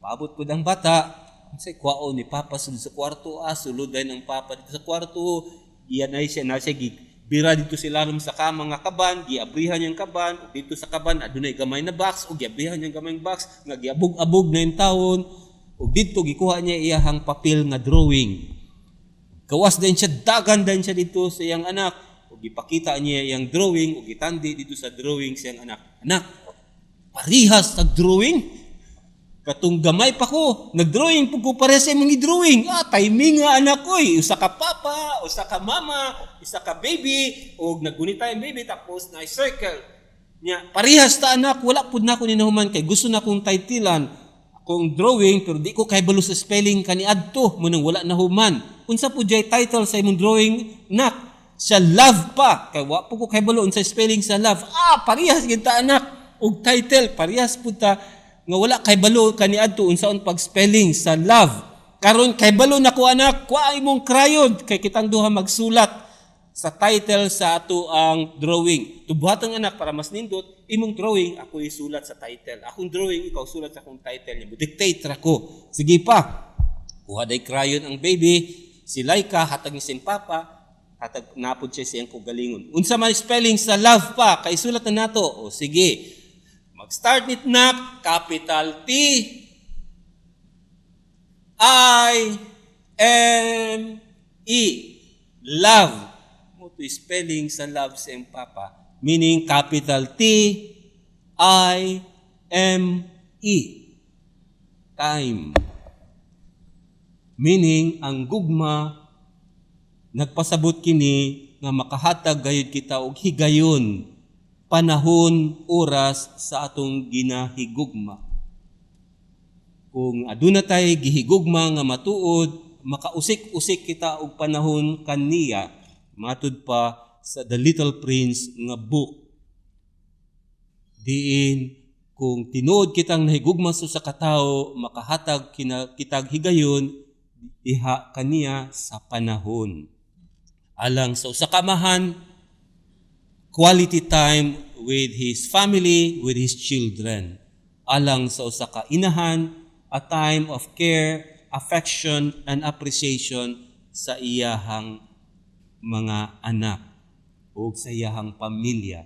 Paabot pud ang bata. Unsay kwaon ni papa sulod sa kwarto? Sulod dayon ang papa dito sa kwarto. Iyan ay siya bira dito sila sa kama nga kaban, giabrihan niyang kaban, ug dito sa kaban adunay gamay na box, ug giabrihan niyang gamay box nga giabog-abog na yung taon, ug dito gikuha niya iyahang papel nga drawing. Gawas din siya, dagan din siya dito sa iyang anak, ug gipakita niya iyang drawing, ug gitandi dito sa drawing sa iyang anak. Anak, parihas sa drawing? Katong gamay pa ko, nag-drawing po ko pare sa imong i-drawing. Timing nga anak ko eh. Usa ka papa, usa ka mama, usa ka baby, o naggunita yung baby, tapos na-circle. Nya, parehas ta anak, wala po na ako ninahuman kay gusto na akong titlean akong drawing, pero di ko kay balo sa spelling kani adto, munang wala na human. Unsa po jay title sa imong drawing, nak? Sa love pa. Kay wa po ko kay balo unsa spelling sa love. Parehas kita anak. Og title, parehas po ta. Nga wala kay balo kaniadto unsaon pag spelling sa love. Karon kay balo nako anak, kuha imong crayon kay kitang duha magsulat sa title sa ato ang drawing. Tubuhatan anak para mas nindot, imong drawing ako isulat sa title. Akong drawing ikaw sulat sa akong title. Mo dictate ra ko. Sige pa. Kuha day crayon ang baby, si Laika hatag ni sin papa, hatag napod siya siyang kugalingon. Unsa man spelling sa love pa, kay sulat na nato. O sige. Mag-start nit nak, capital T, I, M, E. Love. Mo to spelling sa love sa iyong papa. Meaning capital T, I, M, E. Time. Meaning ang gugma nagpasabot kini nga makahatag gayud kita og higayon, panahon, oras sa atong ginahigugma. Kung aduna tay gihigugma nga matuod, makausik-usik kita og panahon kaniya, matud pa sa The Little Prince nga book. Diin kung tinuod kitang nahigugma sa katawo, makahatag kitag higayon diha kaniya sa panahon. Alang sa usa ka amahan, quality time with his family, with his children. Alang sa usa ka inahan, a time of care, affection, and appreciation sa iyahang mga anak o sa iyahang pamilya.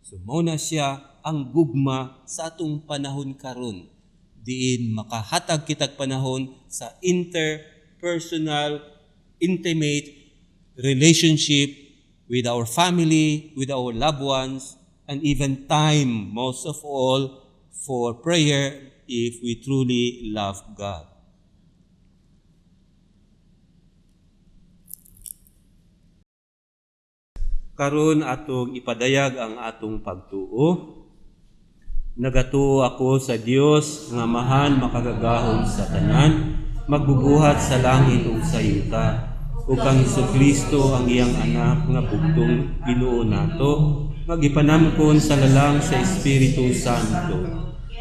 So, mao na siya ang gugma sa atong panahon karon. Diin makahatag kitag panahon sa interpersonal, intimate relationship with our family, with our loved ones, and even time, most of all, for prayer if we truly love God. Karon atong ipadayag ang atong pagtuo. Nagatuo ako sa Dios nga mahan makagagahom sa tanan, magbubuhat sa langit ug sa yuta. O kang Kristo ang iyang anak nga bugtong Ginoo nato, magipanamkon sa lalang sa Espiritu Santo.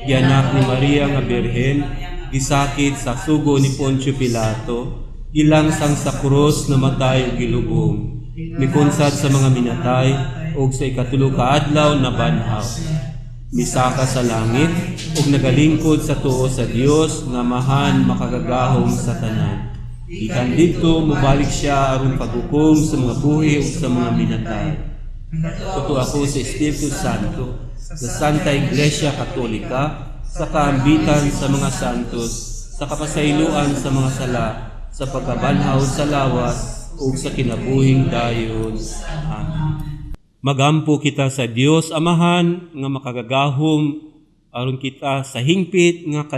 Gianak ni Maria nga Birhen, gisakit sa sugo ni Poncio Pilato, gilangsang sa krus namatay ug gilubong, mikunsad sa mga minatay ug sa ikatulo ka adlaw na banhaw. Misaka sa langit ug nagalingkod sa tuo sa Dios nga mahan makagagahom sa tanan. Ikan dito, mabalik siya aron paghukom sa mga buhi o sa mga minatay. Tuto ako sa Espiritu Santo, sa Santa Iglesia Katolika, sa kaambitan sa mga santos, sa kapasayloan sa mga sala, sa pagkabanhaw sa lawas, ug sa kinabuhing dayon. Amen. Magampo kita sa Dios Amahan nga makagagahom aron kita sa hingpit nga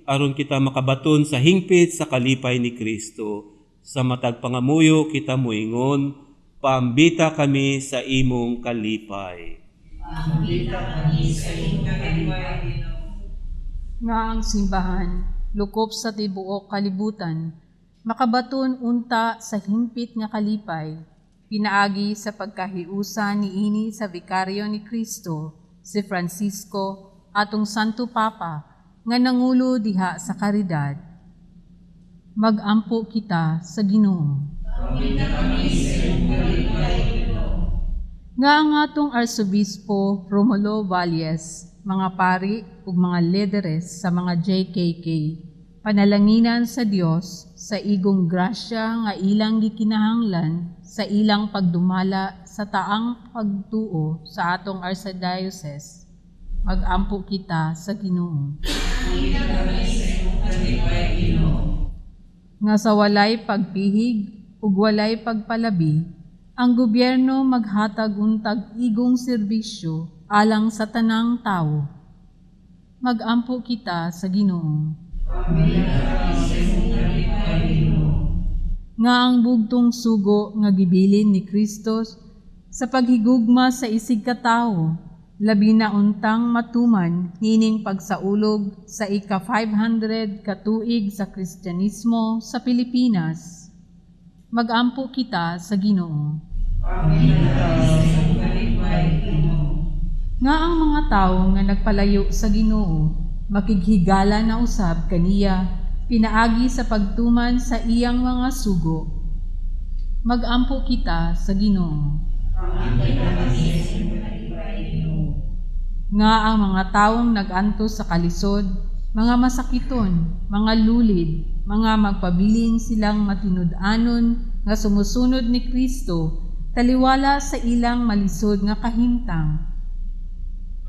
aron kita makabaton sa hingpit sa kalipay ni Kristo. Sa matag pangamuyo kita moingon, paambita kami sa imong kalipay. Paambita kami sa imong kalipay. Nga ang simbahan, lukop sa tibuok kalibutan, makabaton unta sa hingpit nga kalipay, pinaagi sa pagkahiusa niini sa Vikaryo ni Kristo, si Francisco, atong Santo Papa, nga nangulo diha sa karidad. Magampo kita sa Ginoo. Nga ang atong Arsobispo Romulo Valles, mga pari ug mga lideres sa mga JKK, panalanginan sa Dios sa igong grasya nga ilang gikinahanglan sa ilang pagdumala sa taang pagtuo sa atong Archdiocese. Magampo kita sa Ginoo. Nga sa walay pagpihig ug walay pagpalabi, ang gobyerno maghatag untag igong serbisyo alang sa tanang tao. Magampo kita sa Ginoo. Nga ang bugtong sugo nga gibilin ni Kristo sa paghigugma sa isig katao, labi na untang matuman hining pagsaulog sa ika-500 katuig sa Kristyanismo sa Pilipinas. Magampo kita sa Ginoo. Nga ang mga tao nga nagpalayo sa Ginoo, makighigala na usab kaniya, pinaagi sa pagtuman sa iyang mga sugo. Magampo kita sa Ginoo. Nga ang mga taong nag-antos sa kalisod, mga masakiton, mga lulid, mga magpabiling silang matinud-anon nga sumusunod ni Kristo, taliwala sa ilang malisod nga kahimtang.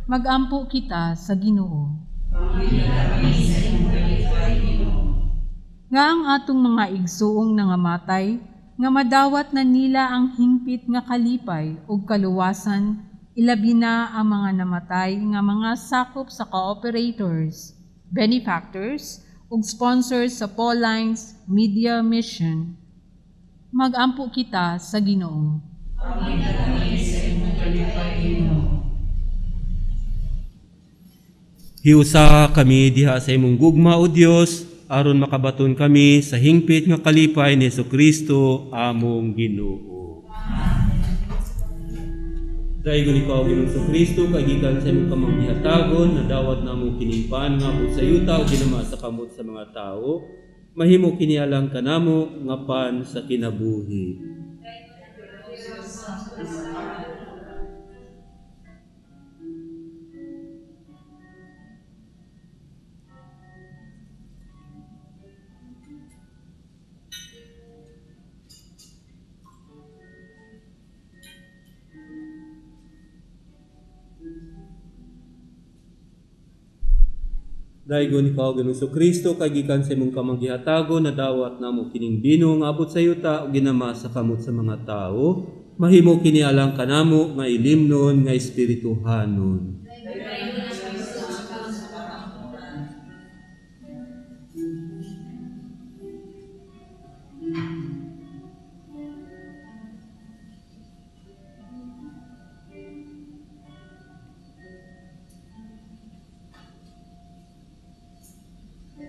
Magampo kita sa Ginoo. Nga ang atong mga igsuong nangamatay, nga madawat na nila ang hingpit nga kalipay ug kaluwasan, ilabi na ang mga namatay nga mga sakop sa cooperators, benefactors, ug sponsors sa Paulines Media Mission. Magampo kita sa Ginoo. Hiusa kami diha sa imong gugma o Dios, aron makabaton kami sa hingpit nga kalipay ni Jesucristo among Ginoo. Daigon ikaw Ginoong Jesucristo, kay gikan sa imong kamangihatagon na dawat namo kinimpan nga sa yuta o ginama sa kamot sa mga tao, mahimo kinialang kanamo nga pan sa kinabuhi. Daigon ikaw Ginoong Jesucristo, kay gikan sa imong kamangihatagon na dawat namo kining bino nga abot sa yuta o ginama sa kamot sa mga tao, mahimo kinialang kanamo nga ilimnon nga espirituhanon.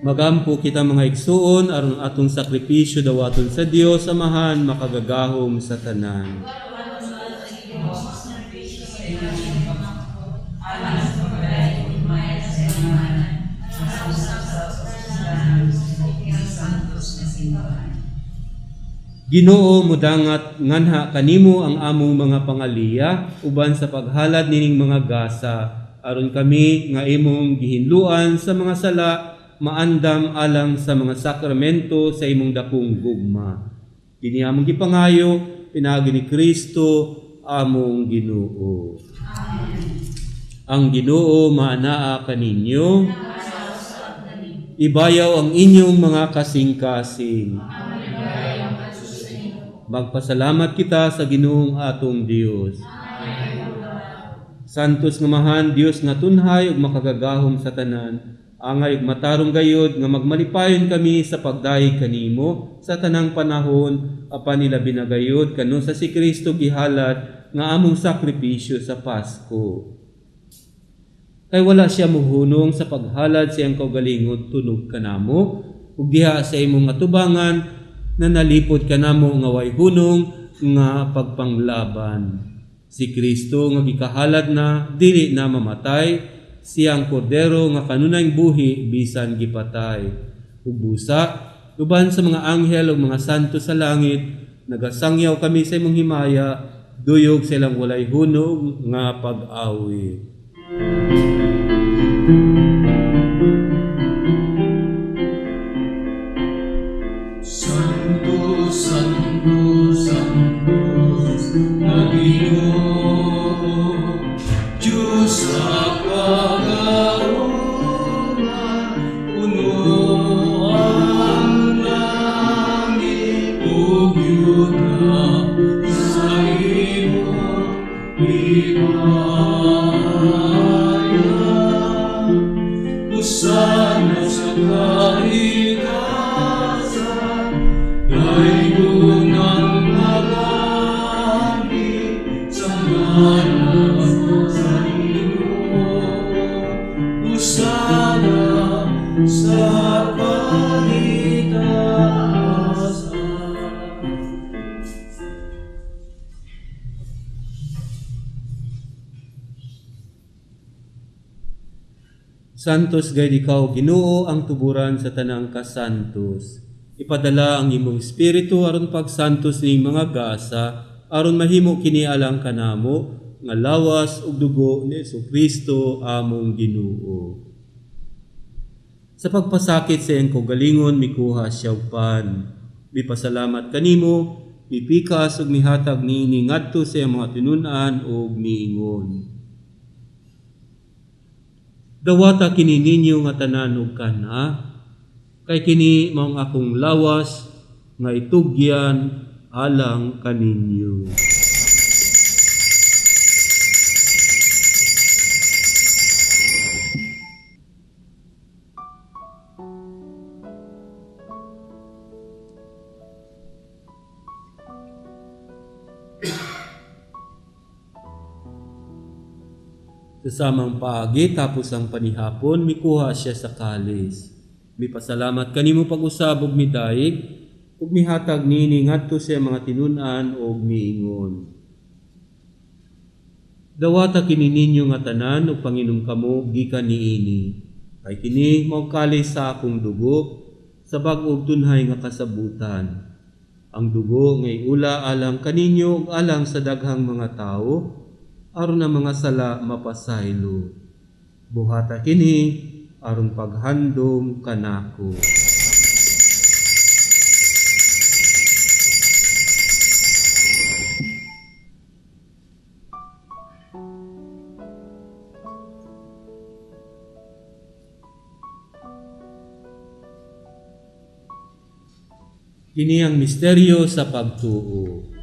Magampo kita mga igsuon aron atong sakripisyo dawaton sa Dios Amahan makagagahom sa tanan. Ginoo, mudangat nganha kanimo ang among mga pangaliya uban sa paghalad nining mga gasa aron kami nga imong gihinluan sa mga sala maandam alang sa mga sakramento sa imong dakong gugma. Kini among gipangayo pinaagi ni Kristo among Ginoo. Amen. Ang Ginoo maanaa kaninyo. Ibayaw ang inyong mga kasing-kasing. Magpasalamat kita sa Ginoong atong Dios. Santos nga mahan Dios nga tunhay ug makagagahom sa tanan, angay ug matarong gayod nga magmalipayon kami sa pagdayeg kanimo sa tanang panahon apan nila binagayod kano sa si Kristo gihalad nga among sakripisyo sa Pasko. Kay wala siya muhunong sa paghalad siyang kaugalingon tunog kanamo ug diha sa imong atubangan na nalipod kanamo nga way hunong nga pagpanglaban. Si Kristo nga gikahalad na dili na mamatay, siyang kordero nga kanunayng buhi bisan gipatay. Ug busa uban sa mga anghel ug mga santo sa langit, nagasangyaw kami sa imong himaya, duyog silang walay hunong nga pag-awi. Santo, Santo, Santo, na Ginoo, Diyos sa pag-aruman, puno ang langit ug yuta sa imong himaya. Hosana sa kaitasan, dayon ang magani sa ngalan sa Ginoo. Hosana sa kaitasan. Santos gayud ikaw Ginoo ang tuburan sa tanang kasantos. Ipadala ang imong espiritu aron pagsantos ning mga gasa aron mahimo kini alang kanamo nga lawas ug dugo ni Jesucristo among Ginoo. Sa pagpasakit sa iyang kaugalingon mikuha siya pan. Mipasalamat kanimo, mipikas ug mihatag niini ngadto sa iyang mga tinun-an ug miingon. Dawata kini ninyo nga tanan ug kana, kay kini maong akong lawas nga itugyan alang kaninyo. Kasamang paagi tapos ang panihapon, mikuha siya sa kalis. Mipasalamat kanimo pag-usab ug midayeg, ug mihatag nini ngadto sa mga tinun-an ug miingon. Dawata kini ninyo nga tanan ug panginom kamo gikan niini. Kay kini mao kalis sa akong dugo sa bag-ong tunhay nga kasabutan. Ang dugo nga iula alang kaninyo ug alang sa daghang mga tawo aron ang mga sala mapasaylo. Buhata kini aron paghandom kanako. Kini ang misteryo sa pagtuo.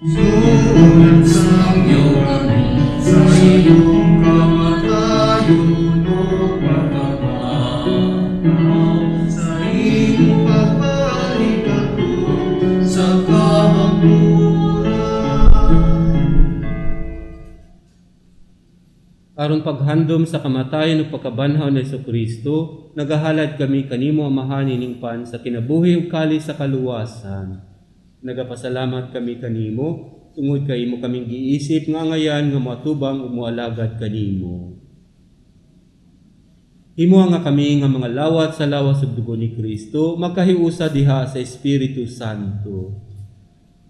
Sumunod sa iyong kami, sa iyong kamatayon o pagkapanaw, sa iyong pagbalik ako sa kahamuran. Aron paghandom sa kamatayon ug pagkabanhaw ni Jesucristo, nagahalad kami kanimo amahan ning pan sa kinabuhi ug kalis sa kaluwasan. Nagapasalamat kami kanimo, tungod kay imo kaming giisip nga ngayan nga matubang ug moalagad kanimo. Himo nga kami nga mga lawat sa lawas ug dugo ni Kristo, magkahiusa diha sa Espiritu Santo.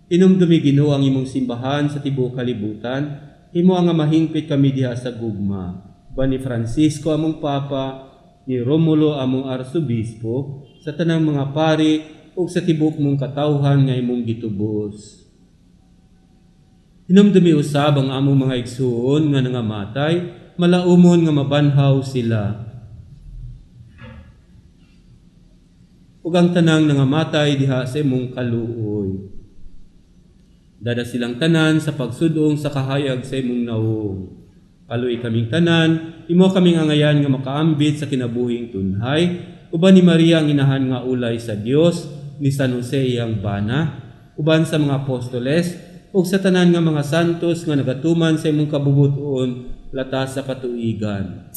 Inumdumi Ginoo ang imong simbahan sa tibuok kalibutan, himo nga mahingpit kami diha sa gugma. Ba ni Francisco among Papa, ni Romulo among Arsobispo, sa tanang mga pari, ug sa tibok mong katawhan nga imong gitubos. Hinumdumi usab ang among mga igsuon nga nangamatay, malaumon nga mabanhaw sila. Ug ang tanang nangamatay diha sa imong kaluoy. Dada silang tanan sa pagsudong sa kahayag sa imong nawong. Kaluoy kaming tanan, imo kaming angayan nga makaambit sa kinabuhing tunhay, uban ni Maria ang inahan nga ulay sa Dios, ni San Jose iyang bana, uban sa mga apostoles, ug sa tanan nga mga santos nga nagatuman sa imong kabubuton latas sa katuigan.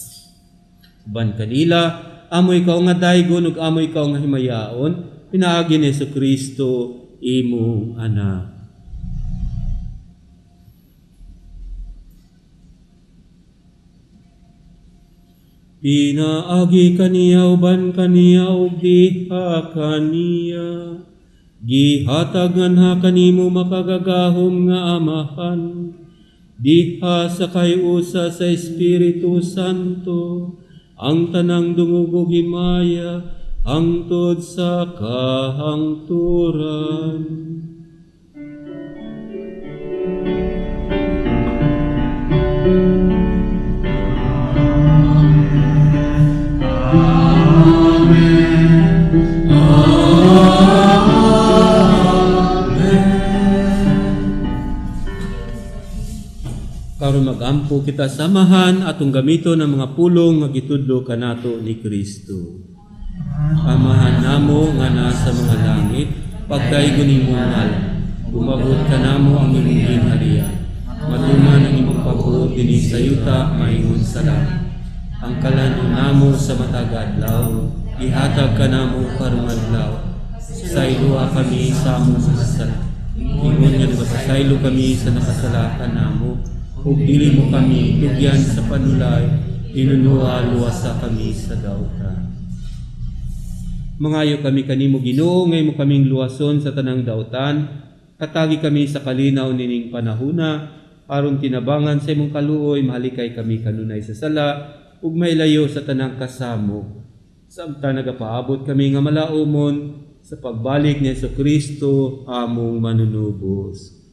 Uban kanila, amo ikaw nga daygon ug amo ikaw nga himayaon, pinaagi ni Jesucristo imong anak. Pinaagi kaniya uban kaniya ug diha kaniya. Gihatag nganha kanimo makagagahom nga amahan. Diha sa kayusa sa Espiritu Santo, ang tanang dungog ug himaya hangtod sa kahangturan. Karon magampo kita samahan atong gamito ng mga pulong nga gitudlo kanato ni Kristo. Amahan namo nga nasa mga langit, pagdaygon nimo ngalan. Umabot ka namo ang imong ginharian. Matuman ang imong pagbuot dinhi sa yuta maingon sa langit. Ang kalanon namo sa matag adlaw, ihatag ka namo karong adlaw. Saylo kami sa among mga sala. Ingon nga nagpasaylo kami sa nakasalakan namo. Ug dili mo kami tugyan sa panulay, inunuha-luwasa kami sa dautan. Mangayo kami kanimo Ginoo, ngay mo kaming luwason sa tanang dautan, katagi kami sa kalinaw nining panahuna, aron tinabangan sa imong kaluoy, mahalikay kami kanunay sa sala, ug mailayo sa tanang kasamo. Samtang nagapaabot kami nga malaumon sa pagbalik ni Jesucristo among manunubos.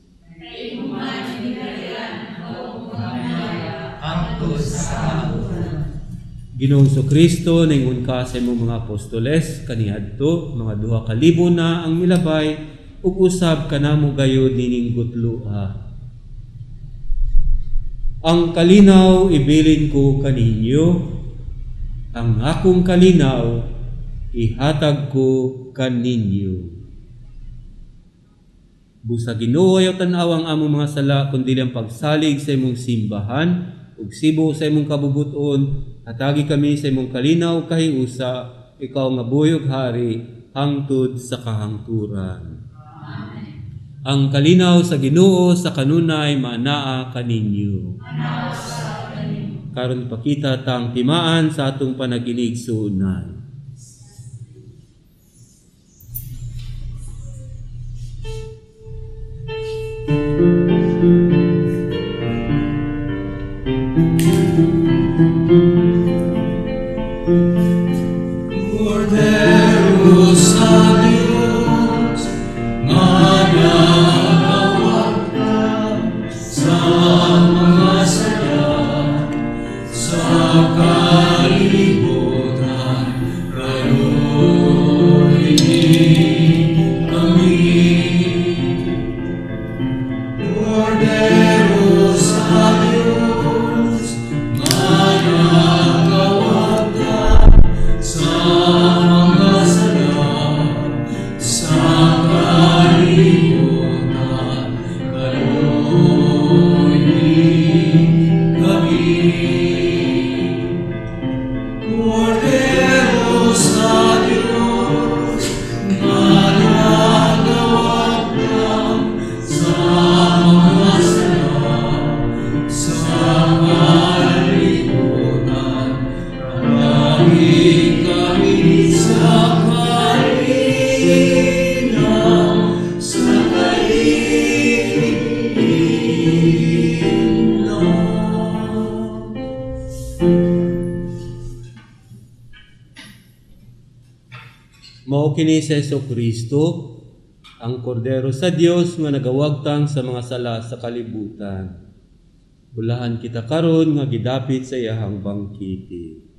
Ginoong Jesucristo, ningon ka sa imong mga apostoles, kaniadto, mga 2,000 na ang milabay, ug usab kanamo gayud nining gutloa. Ang kalinaw ibilin ko kaninyo, ang akong kalinaw ihatag ko kaninyo. Busa Ginoo ayaw tan-aw ang among mga sala kundi ang pagsalig sa imong simbahan ug sibo sa imong kabubuton, hatagi kami sa imong kalinaw kahiusa, ikaw nga buhi ug hari hangtod sa kahangturan. Amen. Ang kalinaw sa Ginoo sa kanunay maanaa kaninyo. Karon pakita tang timaan sa atong panaginig-sunan. Cordero sa Diyos, nga nagawag ka sa mga saya, sa kalibutan, kayo'y kami. Cordero sa Diyos, nga nagawag ka sa mga sala, sa kalibutan, kayo'y kami. Cordero sa Diyos, nga nagawag ka sa mga sala, sa kalibutan, kami sa kalinaw, sa kalinaw. Mao kini si Kristo, ang kordero sa Dios nga nagawagtang sa mga sala sa kalibutan. Bulahan kita karon nga gidapit sa iyahang bangkiti.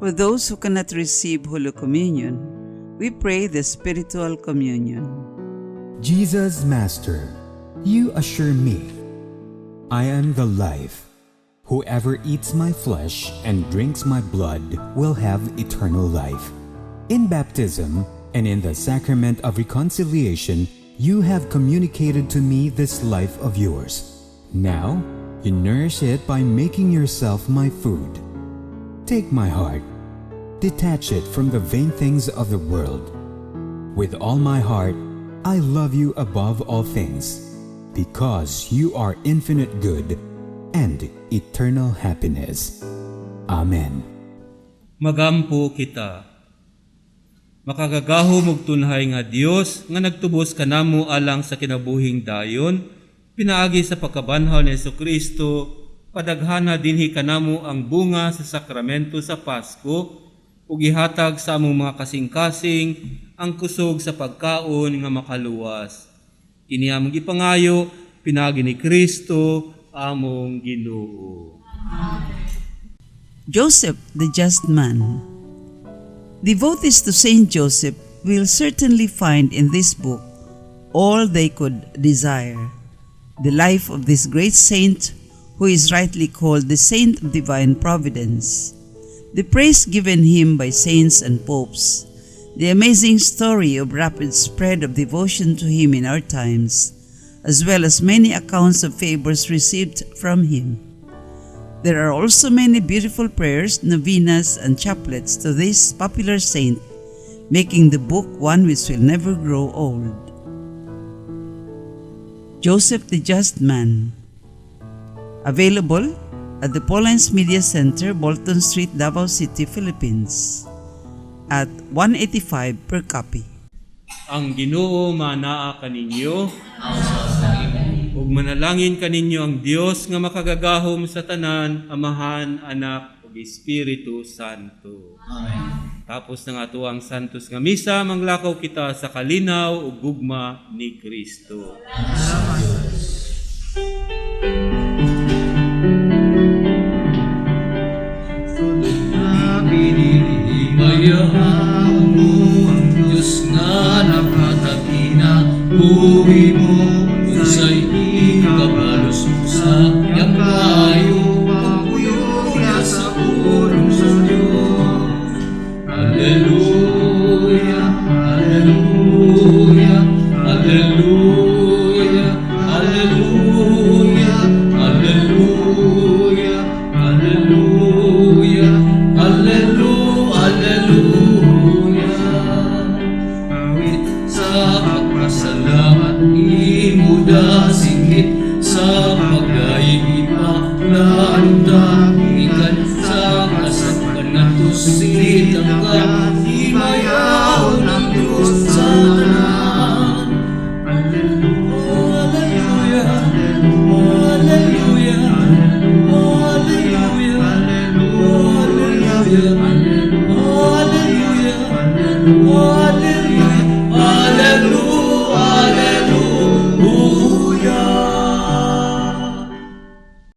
For those who cannot receive Holy Communion, we pray the Spiritual Communion. Jesus, Master, you assure me, I am the life. Whoever eats my flesh and drinks my blood will have eternal life. In baptism and in the sacrament of reconciliation, you have communicated to me this life of yours. Now, you nourish it by making yourself my food. Take my heart, detach it from the vain things of the world. With all my heart, I love you above all things, because you are infinite good and eternal happiness. Amen. Magampo kita. Makagagahom og tunhay nga Dios nga nagtubos kanamo alang sa kinabuhing dayon, pinaagi sa pagkabanhaw ni Kristo, padaghana dinhi kanamo ang bunga sa sakramento sa Pasko, ug ihatag sa among mga kasing-kasing ang kusog sa pagkaon nga makaluwas. Kini among gipangayo pinaagi ni Kristo among Ginoo. Joseph, the just man. Devotees to Saint Joseph will certainly find in this book all they could desire. The life of this great saint, who is rightly called the Saint of Divine Providence, the praise given him by saints and popes, the amazing story of rapid spread of devotion to him in our times, as well as many accounts of favors received from him. There are also many beautiful prayers, novenas, and chaplets to this popular saint, making the book one which will never grow old. Joseph the Just Man. Available at the Paulines Media Center, Bolton Street, Davao City, Philippines, at 185 per copy. Ang Ginoo manaa kaninyo, ug manalangin kaninyo ang Dios nga makagagahom sa tanan, Amahan, Anak, ug Espiritu Santo. Amen. Tapos ng ato ang santos nga misa, manglakaw kita sa kalinaw ug gugma ni Kristo. Mayahang mo ang Diyos nga nakatakina, buhi mo unsay ikabalos sa yang kayo, pagpuyo sa urong sa Diyos. Hallelujah, hallelujah, hallelujah, hallelujah, hallelujah, hallelujah, hallelujah. Salamat imuda singit sa pagdaig ipaklandag ikan sa kasapan na tusit ang kahimayaw ng Diyos sa tanan. Hallelujah, hallelujah, hallelujah, hallelujah, hallelujah, hallelujah, hallelujah.